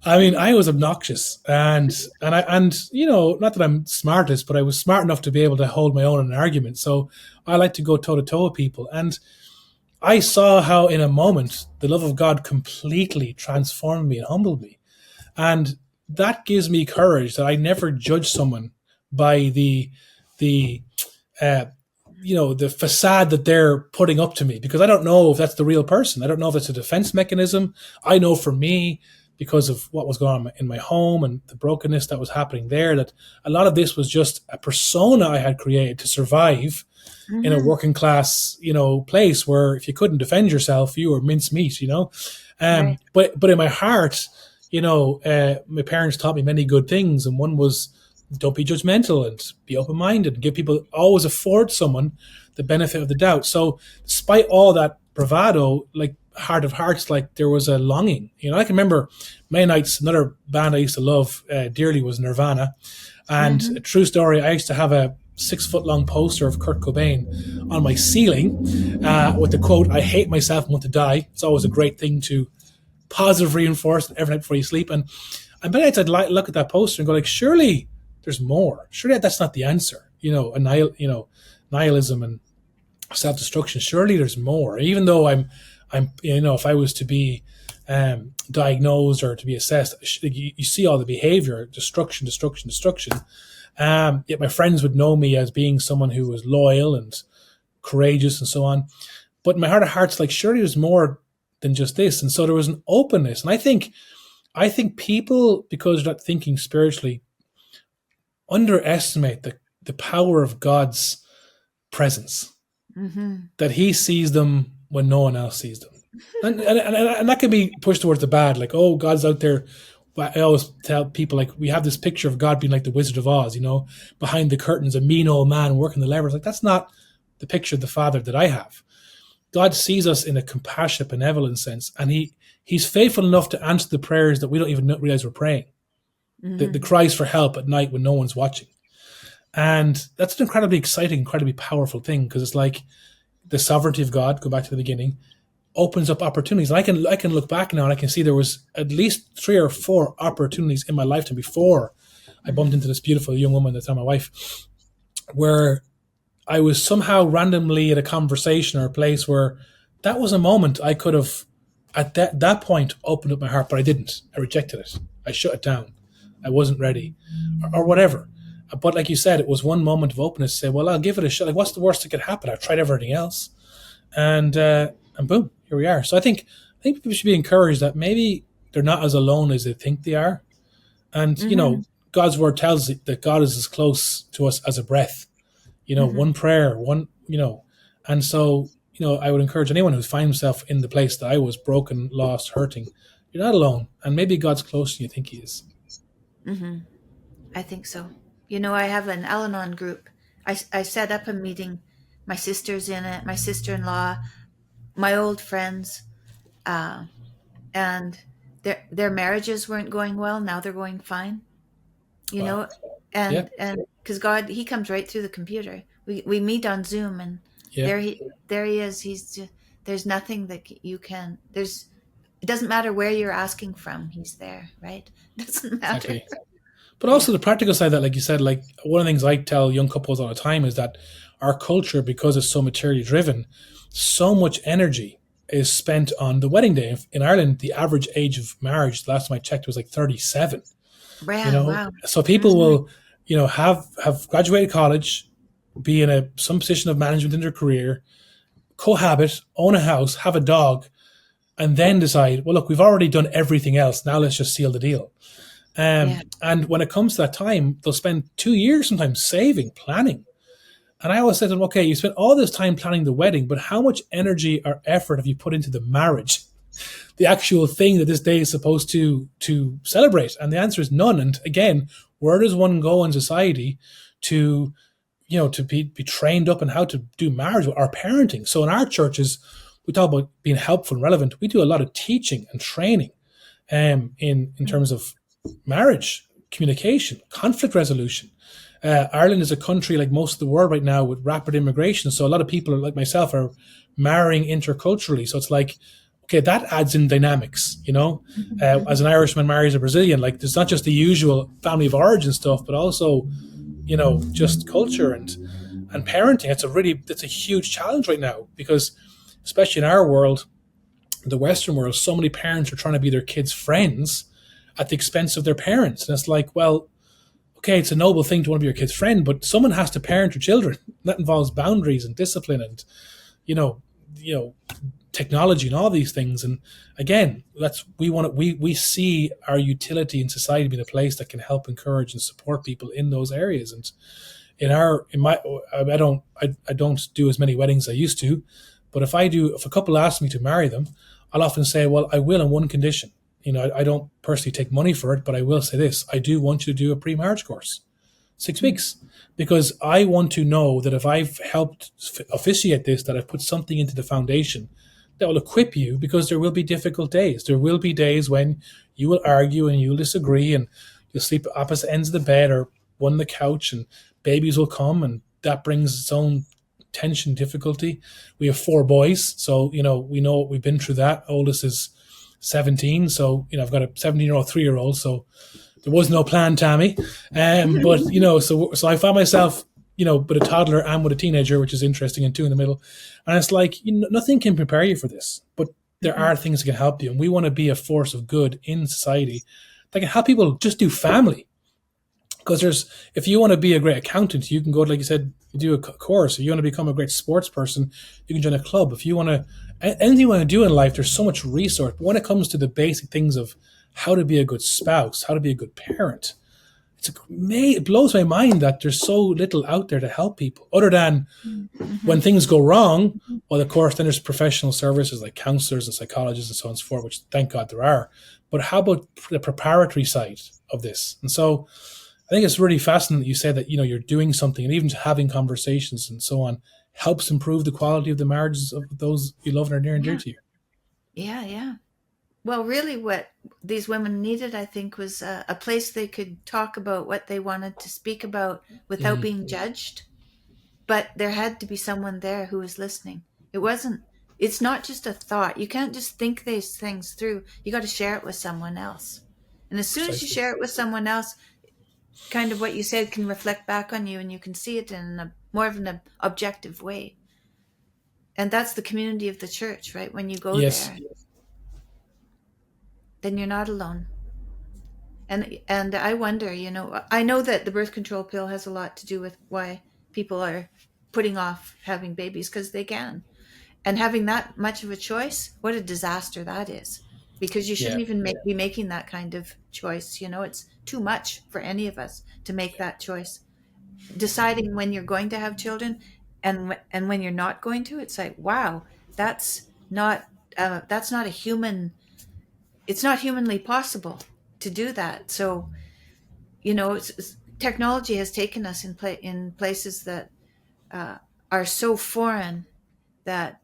I mean, I was obnoxious, and not that I'm smartest, but I was smart enough to be able to hold my own in an argument. So I like to go toe to toe with people, and I saw how in a moment the love of God completely transformed me and humbled me. And that gives me courage that I never judge someone by the uh, the facade that they're putting up to me, because I don't know if that's the real person. I don't know if it's a defense mechanism. I know for me, because of what was going on in my home and the brokenness that was happening there, that a lot of this was just a persona I had created to survive in a Mm-hmm. working class, place where if you couldn't defend yourself, you were mincemeat. Right. But in my heart, my parents taught me many good things, and one was don't be judgmental and be open minded. Give people always afford someone the benefit of the doubt. So despite all that bravado, like heart of hearts, like there was a longing. I can remember many nights. Another band I used to love dearly was Nirvana, and Mm-hmm. a true story. I used to have a 6 foot long poster of Kurt Cobain on my ceiling with the quote, "I hate myself and want to die." It's always a great thing to positive reinforce every night before you sleep. And many nights I'd look at that poster and go like, surely there's more. Surely that's not the answer. Nihilism and self-destruction. Surely there's more. Even though I'm if I was to be diagnosed or to be assessed, you see all the behavior, destruction, destruction, destruction. Yet my friends would know me as being someone who was loyal and courageous and so on. But in my heart of hearts, like surely there's more than just this. And so there was an openness. And I think people, because they're not thinking spiritually, underestimate the power of God's presence. Mm-hmm. That He sees them when no one else sees them. And that can be pushed towards the bad, like, oh, God's out there. I always tell people, like, we have this picture of God being like the Wizard of Oz, behind the curtains, a mean old man working the levers. Like, that's not the picture of the Father that I have. God sees us in a compassionate, benevolent sense, and He's faithful enough to answer the prayers that we don't even realize we're praying. The Mm-hmm. cries for help at night when no one's watching. And that's an incredibly exciting, incredibly powerful thing, because it's like the sovereignty of God, go back to the beginning, opens up opportunities. And I can look back now and I can see there was at least 3 or 4 opportunities in my lifetime before I bumped into this beautiful young woman that's now my wife, where I was somehow randomly at a conversation or a place where that was a moment I could have, at that point, opened up my heart, but I didn't. I rejected it. I shut it down. I wasn't ready, or whatever. But like you said, it was one moment of openness to say, well, I'll give it a shot. Like, what's the worst that could happen? I've tried everything else. And boom, here we are. So I think people should be encouraged that maybe they're not as alone as they think they are. And, Mm-hmm. God's word tells us that God is as close to us as a breath. Mm-hmm. One prayer, and so, I would encourage anyone who finds himself in the place that I was, broken, lost, hurting, you're not alone. And maybe God's closer than you think He is. Mm-hmm. I think so. I have an Al-Anon group. I set up a meeting. My sister's in it, my sister-in-law, my old friends, uh, and their marriages weren't going well. Now they're going fine. You Wow. know, Yeah. and because God, He comes right through the computer. We meet on Zoom, and Yeah. there He is. There's nothing that you can. It doesn't matter where you're asking from. He's there, right? It doesn't matter. Exactly. But Yeah. also the practical side that, like you said, like one of the things I tell young couples all the time is that our culture, because it's so materially driven, so much energy is spent on the wedding day. In Ireland, the average age of marriage, the last time I checked, was like 37. Yeah. Wow. So people Mm-hmm. will, have graduated college, be in some position of management in their career, cohabit, own a house, have a dog, and then decide, well, look, we've already done everything else. Now let's just seal the deal. Yeah. And when it comes to that time, they'll spend 2 years sometimes saving, planning. And I always said to them, okay, you spent all this time planning the wedding, but how much energy or effort have you put into the marriage? The actual thing that this day is supposed to celebrate? And the answer is none. And again, where does one go in society to to be trained up in how to do marriage or parenting? So in our churches, we talk about being helpful and relevant. We do a lot of teaching and training in terms of marriage, communication, conflict resolution. Ireland is a country, like most of the world right now, with rapid immigration. So a lot of people like myself are marrying interculturally. So it's like, okay, that adds in dynamics, as an Irishman marries a Brazilian, like there's not just the usual family of origin stuff, but also, just culture and parenting. It's a huge challenge right now, because especially in our world, the Western world, so many parents are trying to be their kids' friends at the expense of their parents. And it's like, well, okay, it's a noble thing to want to be your kid's friend, but someone has to parent your children. That involves boundaries and discipline and, you know, technology and all these things. And again, we see our utility in society being a place that can help encourage and support people in those areas. And I don't do as many weddings as I used to, but if a couple ask me to marry them, I'll often say, well, I will on one condition. I don't personally take money for it, but I will say this: I do want you to do a pre-marriage course, 6 weeks, because I want to know that if I've helped officiate this, that I've put something into the foundation that will equip you, because there will be difficult days. There will be days when you will argue and you'll disagree and you'll sleep at opposite ends of the bed or one on the couch, and babies will come, and that brings its own tension, difficulty. We have 4 boys, so we know we've been through that. Oldest is 17, so I've got a 17-year-old, 3-year-old, so there was no plan, Tammy. But so I found myself with a toddler and with a teenager, which is interesting, and 2 in the middle. And it's like, nothing can prepare you for this, but there are things that can help you, and we want to be a force of good in society that can help people just do family. Because if you want to be a great accountant, you can go, like you said, do a course. If you want to become a great sports person, you can join a club. If you want to, anything you want to do in life, there's so much resource. But when it comes to the basic things of how to be a good spouse, how to be a good parent, it blows my mind that there's so little out there to help people, other than when things go wrong. Well, of course, then there's professional services like counselors and psychologists and so on and so forth, which thank God there are. But how about the preparatory side of this? And so I think it's really fascinating that you say that, you're doing something, and even having conversations and so on helps improve the quality of the marriages of those you love and are near and dear to you. Yeah. Well, really what these women needed, I think, was a place they could talk about what they wanted to speak about without being judged. But there had to be someone there who was listening. It's not just a thought. You can't just think these things through. You got to share it with someone else. And as soon as you share it with someone else, kind of what you said can reflect back on you, and you can see it in more of an objective way. And that's the community of the church, right? When you go there, then you're not alone. And I wonder, I know that the birth control pill has a lot to do with why people are putting off having babies, because they can. And having that much of a choice, what a disaster that is. Because you shouldn't even be making that kind of choice. It's too much for any of us to make that choice. Deciding when you're going to have children and when you're not going to, it's like, wow, that's not a human. It's not humanly possible to do that. So, technology has taken us in places that are so foreign that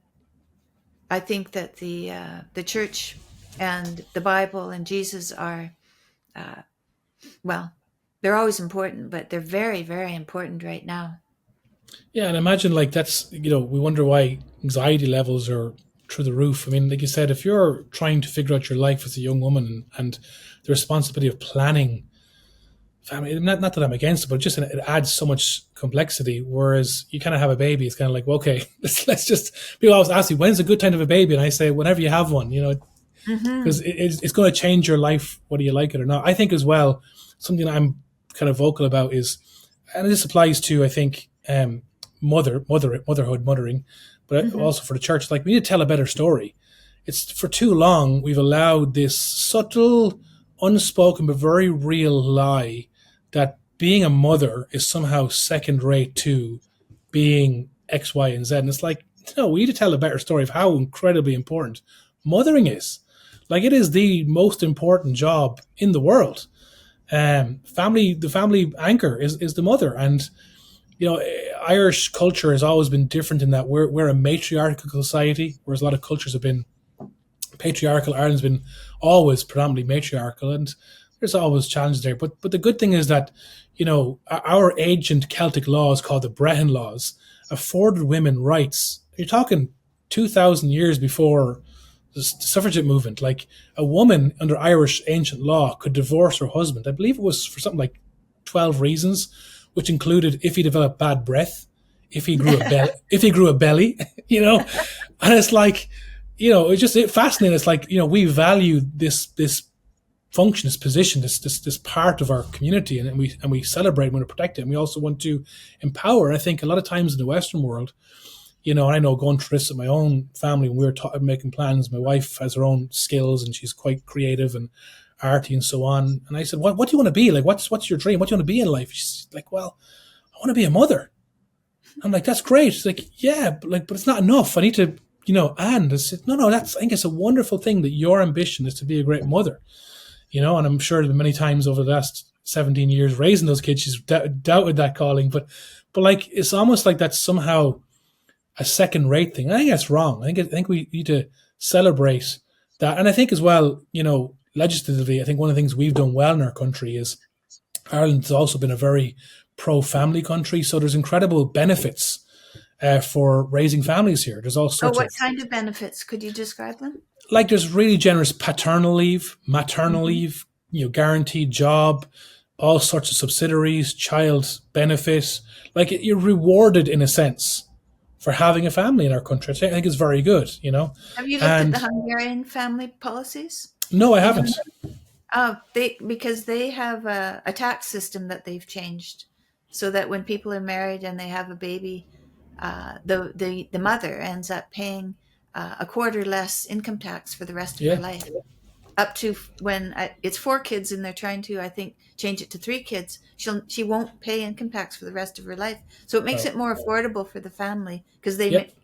I think that the church and the Bible and Jesus are, they're always important, but they're very, very important right now. Yeah, and imagine that's, we wonder why anxiety levels are through the roof. I mean, like you said, if you're trying to figure out your life as a young woman and the responsibility of planning family, not that I'm against it, but just it adds so much complexity. Whereas you kind of have a baby, it's kind of like, well, okay, let's just, people always ask me, when's a good time to have a baby? And I say, whenever you have one, because it's going to change your life, whether you like it or not. I think as well, something that I'm kind of vocal about is, and this applies to, I think, mothering, but also for the church, we need to tell a better story. It's for too long, we've allowed this subtle, unspoken, but very real lie that being a mother is somehow second rate to being X, Y, and Z. And it's like, no, we need to tell a better story of how incredibly important mothering is. It is the most important job in the world. The family anchor is the mother. And, Irish culture has always been different in that we're a matriarchal society, whereas a lot of cultures have been patriarchal. Ireland's been always predominantly matriarchal, and there's always challenges there. But the good thing is that, our ancient Celtic laws called the Brehon laws afforded women rights. You're talking 2,000 years before the suffragette movement. Like a woman under Irish ancient law could divorce her husband. I believe it was for something like 12 reasons, which included if he developed bad breath, if he grew a belly, you know, and it's like, you know, it's just fascinating. It's like, you know, we value this function, this position, this part of our community, and we celebrate and we want to protect it. And we also want to empower. And I think a lot of times in the Western world, you know, I know going through this with my own family when we were making plans. My wife has her own skills and she's quite creative and arty and so on. And I said, what do you want to be? Like, what's your dream? What do you want to be in life? She's like, well, I want to be a mother. I'm like, that's great. She's like, yeah, but it's not enough. I need to, you know, and I said, no, I think it's a wonderful thing that your ambition is to be a great mother, you know, and I'm sure there have been many times over the last 17 years raising those kids, she's doubted that calling, but like, it's almost like that's somehow a second-rate thing. I think that's wrong. I think we need to celebrate that. And I think as well, you know, legislatively, I think one of the things we've done well in our country is Ireland's also been a very pro-family country. So there's incredible benefits for raising families here. There's all sorts what kind of benefits? Could you describe them? Like there's really generous paternal leave, maternal leave, you know, guaranteed job, all sorts of subsidiaries, child benefits. Like you're rewarded in a sense for having a family in our country. I think it's very good, you know. Have you looked at the Hungarian family policies? No, I haven't. Because they have a tax system that they've changed so that when people are married and they have a baby, the mother ends up paying a quarter less income tax for the rest of her life. Up to when it's 4 kids and they're trying to, I think, change it to 3 kids, she won't pay income tax for the rest of her life. So it makes it more affordable for the family because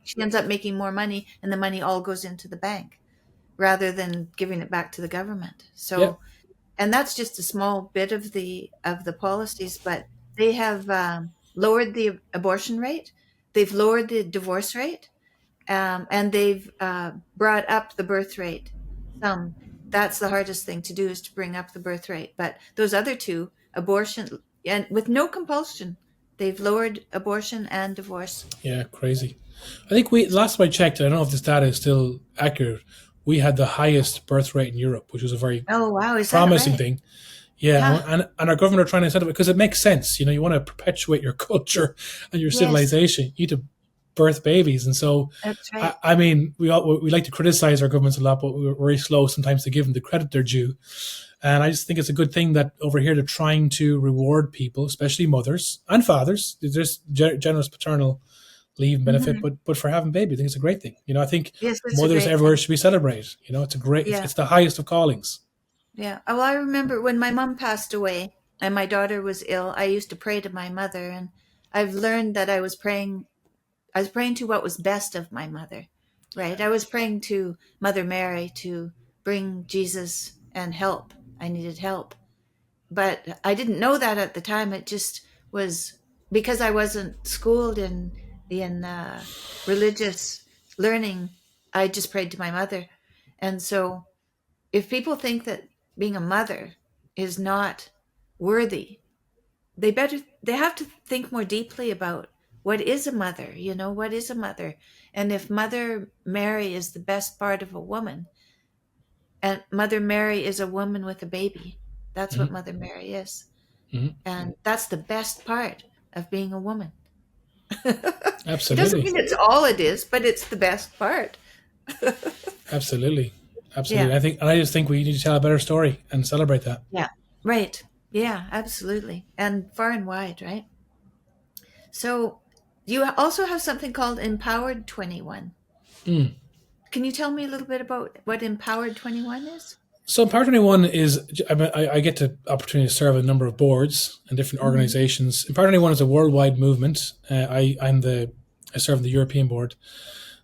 she ends up making more money and the money all goes into the bank rather than giving it back to the government. So, and that's just a small bit of the policies, but they have lowered the abortion rate, they've lowered the divorce rate, and they've brought up the birth rate some. That's the hardest thing to do is to bring up the birth rate. But those other 2, abortion, and with no compulsion, they've lowered abortion and divorce. Yeah, crazy. I think last time I checked, I don't know if this data is still accurate, we had the highest birth rate in Europe, which was a very promising thing. Yeah, and our government are trying to set up because it makes sense. You know, you want to perpetuate your culture and your civilization. You need to birth babies, and so that's right. I mean, we like to criticize our governments a lot, but we're very slow sometimes to give them the credit they're due. And I just think it's a good thing that over here they're trying to reward people, especially mothers and fathers. There's generous paternal leave benefit, but for having babies, I think it's a great thing. You know, I think mothers everywhere should be celebrated. You know, it's a great, it's the highest of callings. Yeah. Well, I remember when my mom passed away and my daughter was ill, I used to pray to my mother, and I've learned that I was praying to what was best of my mother, right? I was praying to Mother Mary to bring Jesus and help. I needed help. But I didn't know that at the time. It just was because I wasn't schooled in religious learning. I just prayed to my mother. And so if people think that being a mother is not worthy, they have to think more deeply about what is a mother, you know, what is a mother? And if Mother Mary is the best part of a woman, and Mother Mary is a woman with a baby, that's what Mother Mary is. And that's the best part of being a woman. Absolutely. It doesn't mean it's all it is, but it's the best part. Absolutely. I just think we need to tell a better story and celebrate that. Yeah, right. Yeah, absolutely. And far and wide, right? So you also have something called Empowered 21. Can you tell me a little bit about what Empowered 21 is? So Empowered 21 is, I get the opportunity to serve a number of boards and different organizations. Empowered 21 is a worldwide movement. I serve on the European board.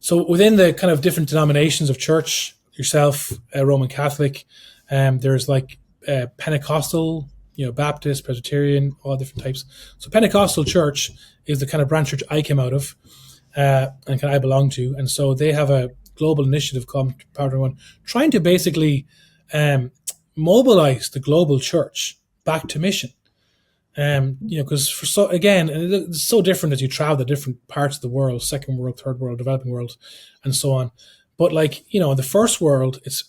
So within the kind of different denominations of church, yourself, Roman Catholic, there's like Pentecostal, you know, Baptist, Presbyterian, all different types. So Pentecostal church is the kind of branch church I came out of and kind of I belong to. And so they have a global initiative called Empowered 21, trying to basically mobilize the global church back to mission. You know, because again, it's so different as you travel to different parts of the world, second world, third world, developing world, and so on. But like, in the first world, it's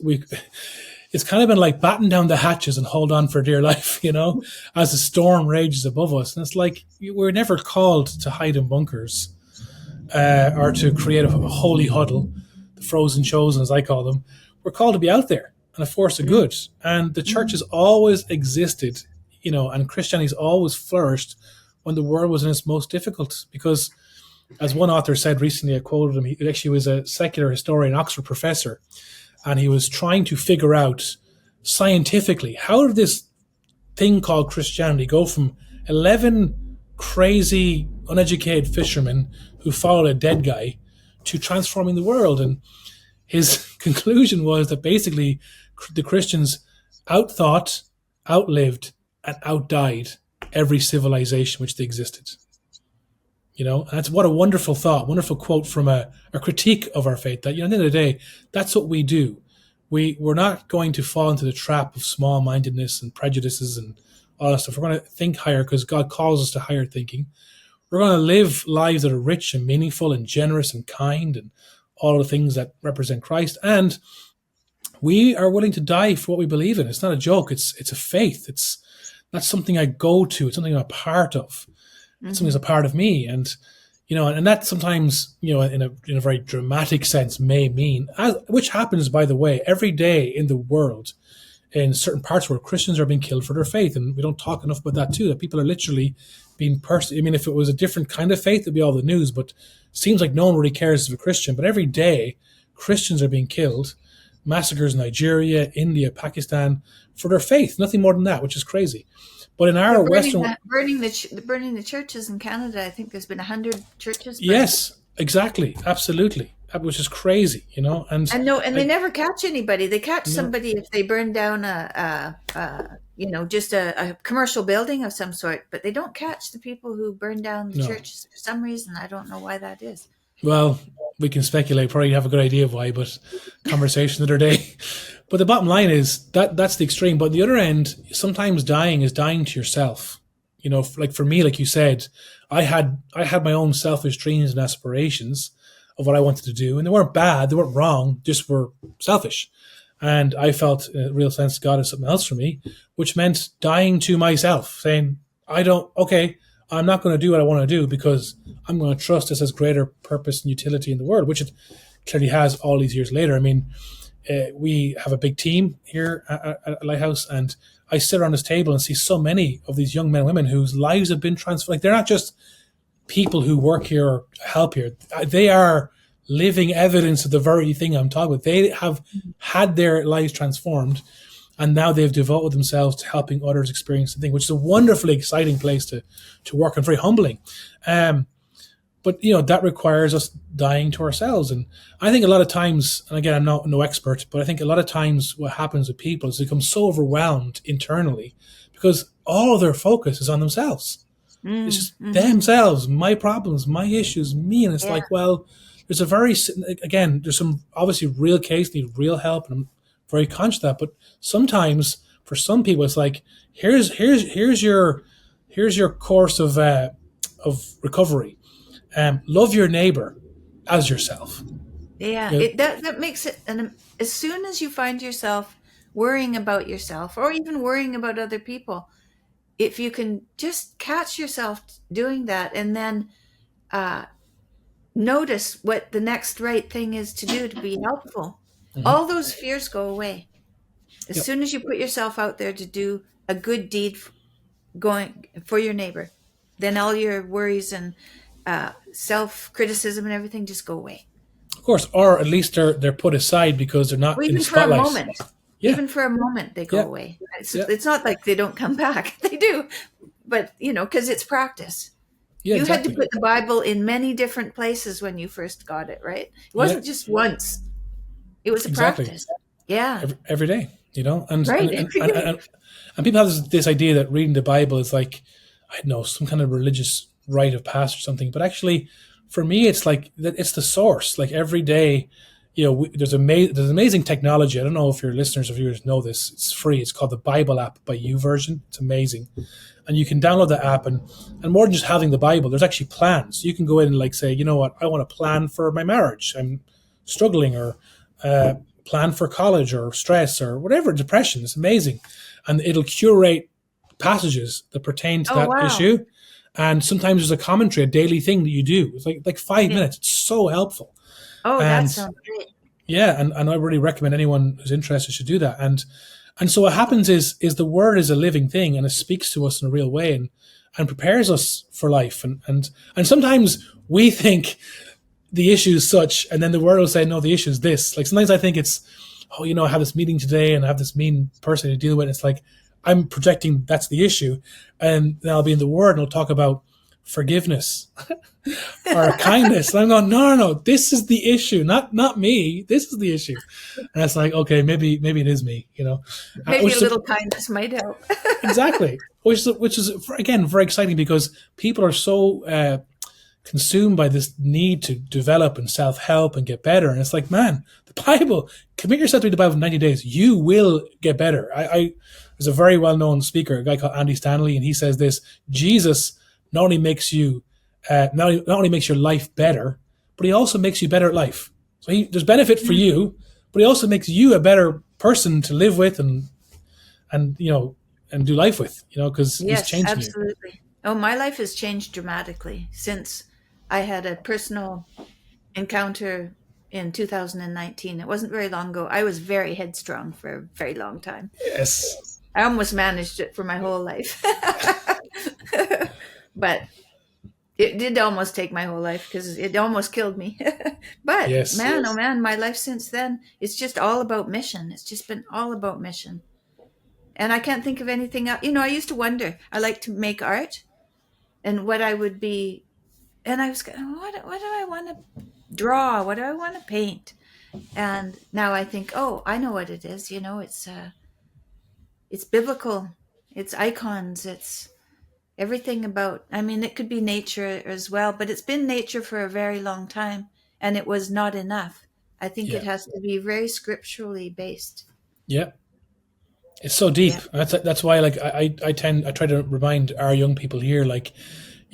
kind of been like batten down the hatches and hold on for dear life, as the storm rages above us. And it's like we're never called to hide in bunkers or to create a holy huddle, the frozen chosen, as I call them. We're called to be out there and a force of good. And the church has always existed, and Christianity's always flourished when the world was in its most difficult. Because, as one author said recently, I quoted him, he actually was a secular historian, Oxford professor, and he was trying to figure out scientifically, how did this thing called Christianity go from 11 crazy, uneducated fishermen who followed a dead guy to transforming the world? And his conclusion was that basically the Christians outthought, outlived, and outdied every civilization which they existed. And that's what a wonderful thought, wonderful quote from a critique of our faith, that, at the end of the day, that's what we do. We're not going to fall into the trap of small-mindedness and prejudices and all that stuff. We're going to think higher because God calls us to higher thinking. We're going to live lives that are rich and meaningful and generous and kind and all the things that represent Christ. And we are willing to die for what we believe in. It's not a joke. It's a faith. It's not something I go to. It's something I'm a part of. It's something that's a part of me. And, and that sometimes, in a very dramatic sense may mean, which happens, by the way, every day in the world, in certain parts where Christians are being killed for their faith. And we don't talk enough about that too, that people are literally being persecuted. I mean, if it was a different kind of faith, it'd be all the news, but it seems like no one really cares if a Christian. But every day, Christians are being killed, massacres in Nigeria, India, Pakistan, for their faith. Nothing more than that, which is crazy. But in our burning the churches in Canada, I think there's been 100 churches burned. Yes, exactly, absolutely, which is crazy, And they never catch anybody. They catch somebody if they burn down just a commercial building of some sort, but they don't catch the people who burn down the churches for some reason. I don't know why that is. Well, we can speculate. Probably have a good idea of why, but conversation the other day. But the bottom line is that's the extreme. But on the other end, sometimes dying is dying to yourself. Like for me, like you said, I had my own selfish dreams and aspirations of what I wanted to do, and they weren't bad, they weren't wrong, just were selfish. And I felt in a real sense God has something else for me, which meant dying to myself, saying, I'm not going to do what I want to do because I'm going to trust this has greater purpose and utility in the world, which it clearly has all these years later. I mean, we have a big team here at Lighthouse, and I sit around this table and see so many of these young men and women whose lives have been transformed. Like, they're not just people who work here or help here. They are living evidence of the very thing I'm talking about. They have had their lives transformed, and now they've devoted themselves to helping others experience the thing, which is a wonderfully exciting place to work and very humbling. But, that requires us dying to ourselves. And I think a lot of times, and again, I'm no expert, but I think a lot of times what happens with people is they become so overwhelmed internally because all of their focus is on themselves. It's just themselves, my problems, my issues, me. And it's like, well, there's there's some obviously real case, need real help. And I'm very conscious of that. But sometimes for some people, it's like, here's your course of recovery. Love your neighbor as yourself. Yeah, that makes it. And as soon as you find yourself worrying about yourself or even worrying about other people, if you can just catch yourself doing that and then notice what the next right thing is to do to be helpful, all those fears go away. As soon as you put yourself out there to do a good deed going for your neighbor, then all your worries and self-criticism and everything just go away. Of course, or at least they're put aside because they're not in the spotlight. For a moment. Yeah. Even for a moment, they go away. It's not like they don't come back. They do. But, because it's practice. Yeah, you had to put the Bible in many different places when you first got it, right? It wasn't just once. It was a practice. Yeah. Every day, And, right. and people have this idea that reading the Bible is like, I don't know, some kind of religious rite of passage or something. But actually, for me, it's like, it's the source. Like every day, there's amazing technology. I don't know if your listeners or viewers know this. It's free. It's called the Bible app by YouVersion. It's amazing. And you can download the app, and more than just having the Bible, there's actually plans. You can go in and say, you know what, I want to plan for my marriage. I'm struggling, or plan for college or stress or whatever, depression. It's amazing. And it'll curate passages that pertain to Oh, that wow. issue. And sometimes there's a commentary, a daily thing that you do. It's like 5 Yeah. minutes. It's so helpful. Oh, that And sounds great. yeah, and I really recommend anyone who's interested should do that. And so what happens is the word is a living thing, and it speaks to us in a real way, and prepares us for life. And sometimes we think the issue is such, and then the word will say, no, the issue is this. Like sometimes I think it's, oh, I have this meeting today and I have this mean person to deal with. It's like I'm projecting that's the issue, and then I'll be in the word and I'll talk about forgiveness or kindness. And I'm going, no, this is the issue, not me. This is the issue. And it's like, okay, maybe it is me, Maybe a little kindness might help. exactly. Which is again very exciting because people are so consumed by this need to develop and self-help and get better. And it's like, man, the Bible, commit yourself to read the Bible in 90 days. You will get better. There's a very well-known speaker, a guy called Andy Stanley, and he says this: Jesus not only makes you not only makes your life better, but he also makes you better at life. So there's benefit for you, but he also makes you a better person to live with and do life with, because he's Yes, changing you. absolutely. Oh, my life has changed dramatically since I had a personal encounter in 2019. It wasn't very long ago. I was very headstrong for a very long time. Yes. I almost managed it for my whole life. But it did almost take my whole life because it almost killed me. But Yes. man, oh man, my life since then, it's just all about mission. It's just been all about mission. And I can't think of anything else. I used to wonder, I like to make art and what I would be. And I was going, what do I want to draw? What do I want to paint? And now I think, oh, I know what it is. It's biblical. It's icons. It's everything about, it could be nature as well, but it's been nature for a very long time, and it was not enough. I think it has to be very scripturally based. Yeah. It's so deep. Yeah. That's why, like, I try to remind our young people here, like,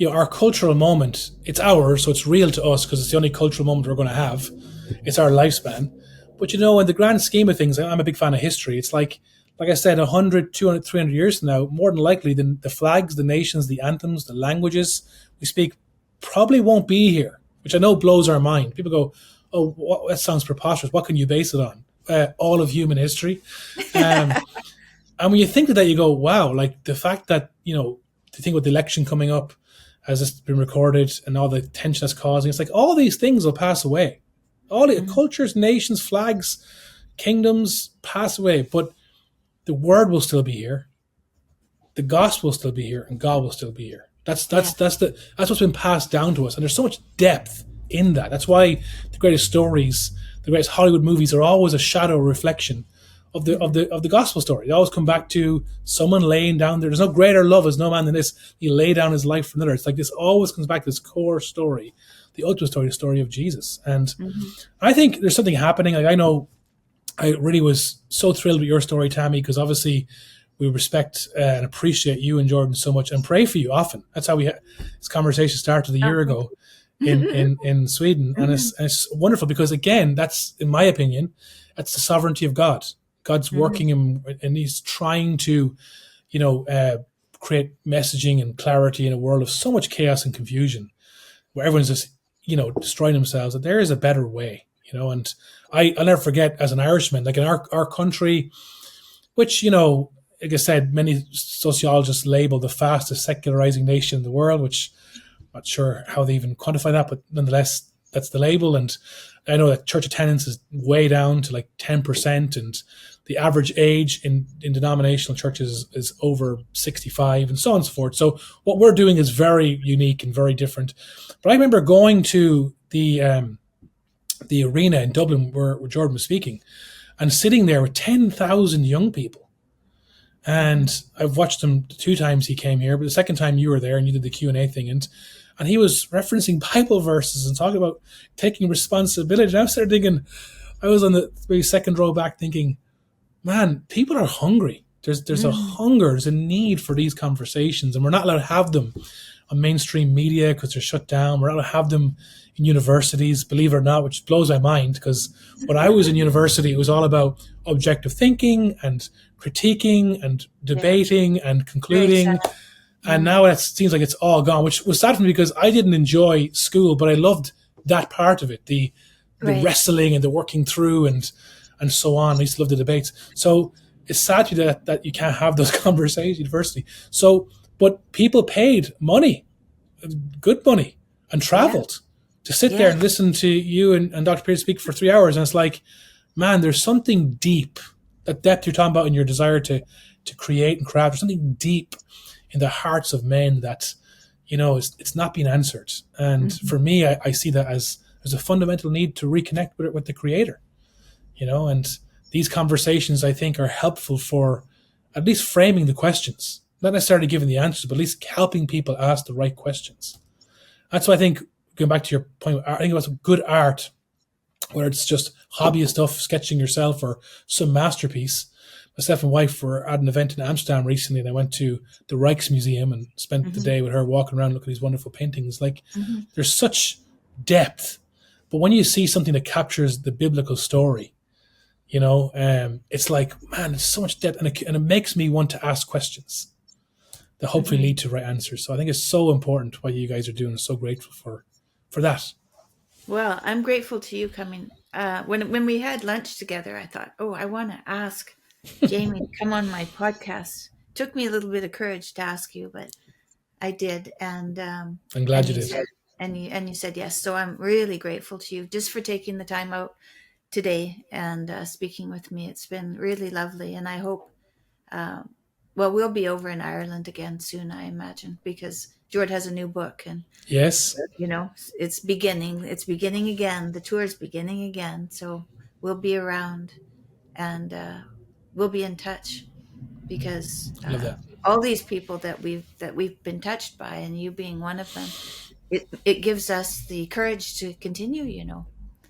our cultural moment, it's ours, so it's real to us because it's the only cultural moment we're going to have. It's our lifespan. But, in the grand scheme of things, I'm a big fan of history. It's like I said, 100, 200, 300 years from now, more than likely, the flags, the nations, the anthems, the languages we speak probably won't be here, which I know blows our mind. People go, oh, that sounds preposterous. What can you base it on? All of human history. And when you think of that, you go, wow, like the fact that, to think about the election coming up, as it's been recorded and all the tension that's causing, it's like all these things will pass away. All the cultures, nations, flags, kingdoms pass away, but the word will still be here. The gospel will still be here, and God will still be here. That's what's been passed down to us, and there's so much depth in that. That's why the greatest stories, the greatest Hollywood movies are always a shadow reflection of the gospel story. They always come back to someone laying down there. There's no greater love as no man than this. He lay down his life for another. It's like this always comes back to this core story, the ultimate story, the story of Jesus. And I think there's something happening. Like I know, I really was so thrilled with your story, Tammy, because obviously we respect and appreciate you and Jordan so much and pray for you often. That's how this conversation started a year ago in Sweden. And it's wonderful because, again, that's, in my opinion, that's the sovereignty of God. God's working and he's trying to, create messaging and clarity in a world of so much chaos and confusion where everyone's just, destroying themselves, that there is a better way, and I'll never forget as an Irishman, like in our country, which, like I said, many sociologists label the fastest secularizing nation in the world, which I'm not sure how they even quantify that, but nonetheless, that's the label. And I know that church attendance is way down to like 10%, and the average age in denominational churches is over 65, and so on and so forth. So what we're doing is very unique and very different. But I remember going to the arena in Dublin where Jordan was speaking, and sitting there with 10,000 young people. And I've watched him 2 times he came here, but the second time you were there and you did the Q&A thing, and he was referencing Bible verses and talking about taking responsibility. And I was there thinking, I was on the maybe second row back thinking, man, people are hungry. There's a hunger, there's a need for these conversations, and we're not allowed to have them on mainstream media because they're shut down. We're not allowed to have them in universities, believe it or not, which blows my mind, because when I was in university, it was all about objective thinking and critiquing and debating and Very sad. concluding. And now it seems like it's all gone, which was sad for me because I didn't enjoy school, but I loved that part of it, the Right. wrestling and the working through and so on. I used to love the debates. So it's sad to me that you can't have those conversations at university. So, but people paid money, good money, and traveled to sit there and listen to you and Dr. Peterson speak for 3 hours. And it's like, man, there's something deep, that depth you're talking about in your desire to create and craft. There's something deep in the hearts of men that, it's not being answered. And for me, I see that as there's a fundamental need to reconnect with the Creator, and these conversations, I think, are helpful for at least framing the questions, not necessarily giving the answers, but at least helping people ask the right questions. That's why I think, going back to your point, I think about good art, whether it's just hobbyist stuff, sketching yourself, or some masterpiece. Myself and wife were at an event in Amsterdam recently, and I went to the Rijksmuseum and spent the day with her walking around looking at these wonderful paintings. Like, there's such depth. But when you see something that captures the biblical story, it's like, man, there's so much depth, and it makes me want to ask questions that hopefully lead to right answers. So I think it's so important what you guys are doing. I'm so grateful for that. Well, I'm grateful to you coming. When we had lunch together, I thought, I want to ask Jamie to come on my podcast. Took me a little bit of courage to ask you, but I did, and I'm glad you did. And you said yes. So I'm really grateful to you just for taking the time out today and speaking with me. It's been really lovely, and I hope. We'll be over in Ireland again soon, I imagine, because Jord has a new book, and yes, it's beginning. It's beginning again. The tour is beginning again, so we'll be around, and we'll be in touch, because all these people that we've been touched by, and you being one of them, it gives us the courage to continue.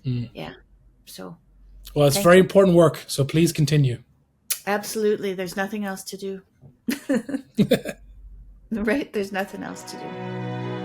Yeah. So. Well, it's very important work, so please continue. Absolutely. There's nothing else to do. Right? There's nothing else to do.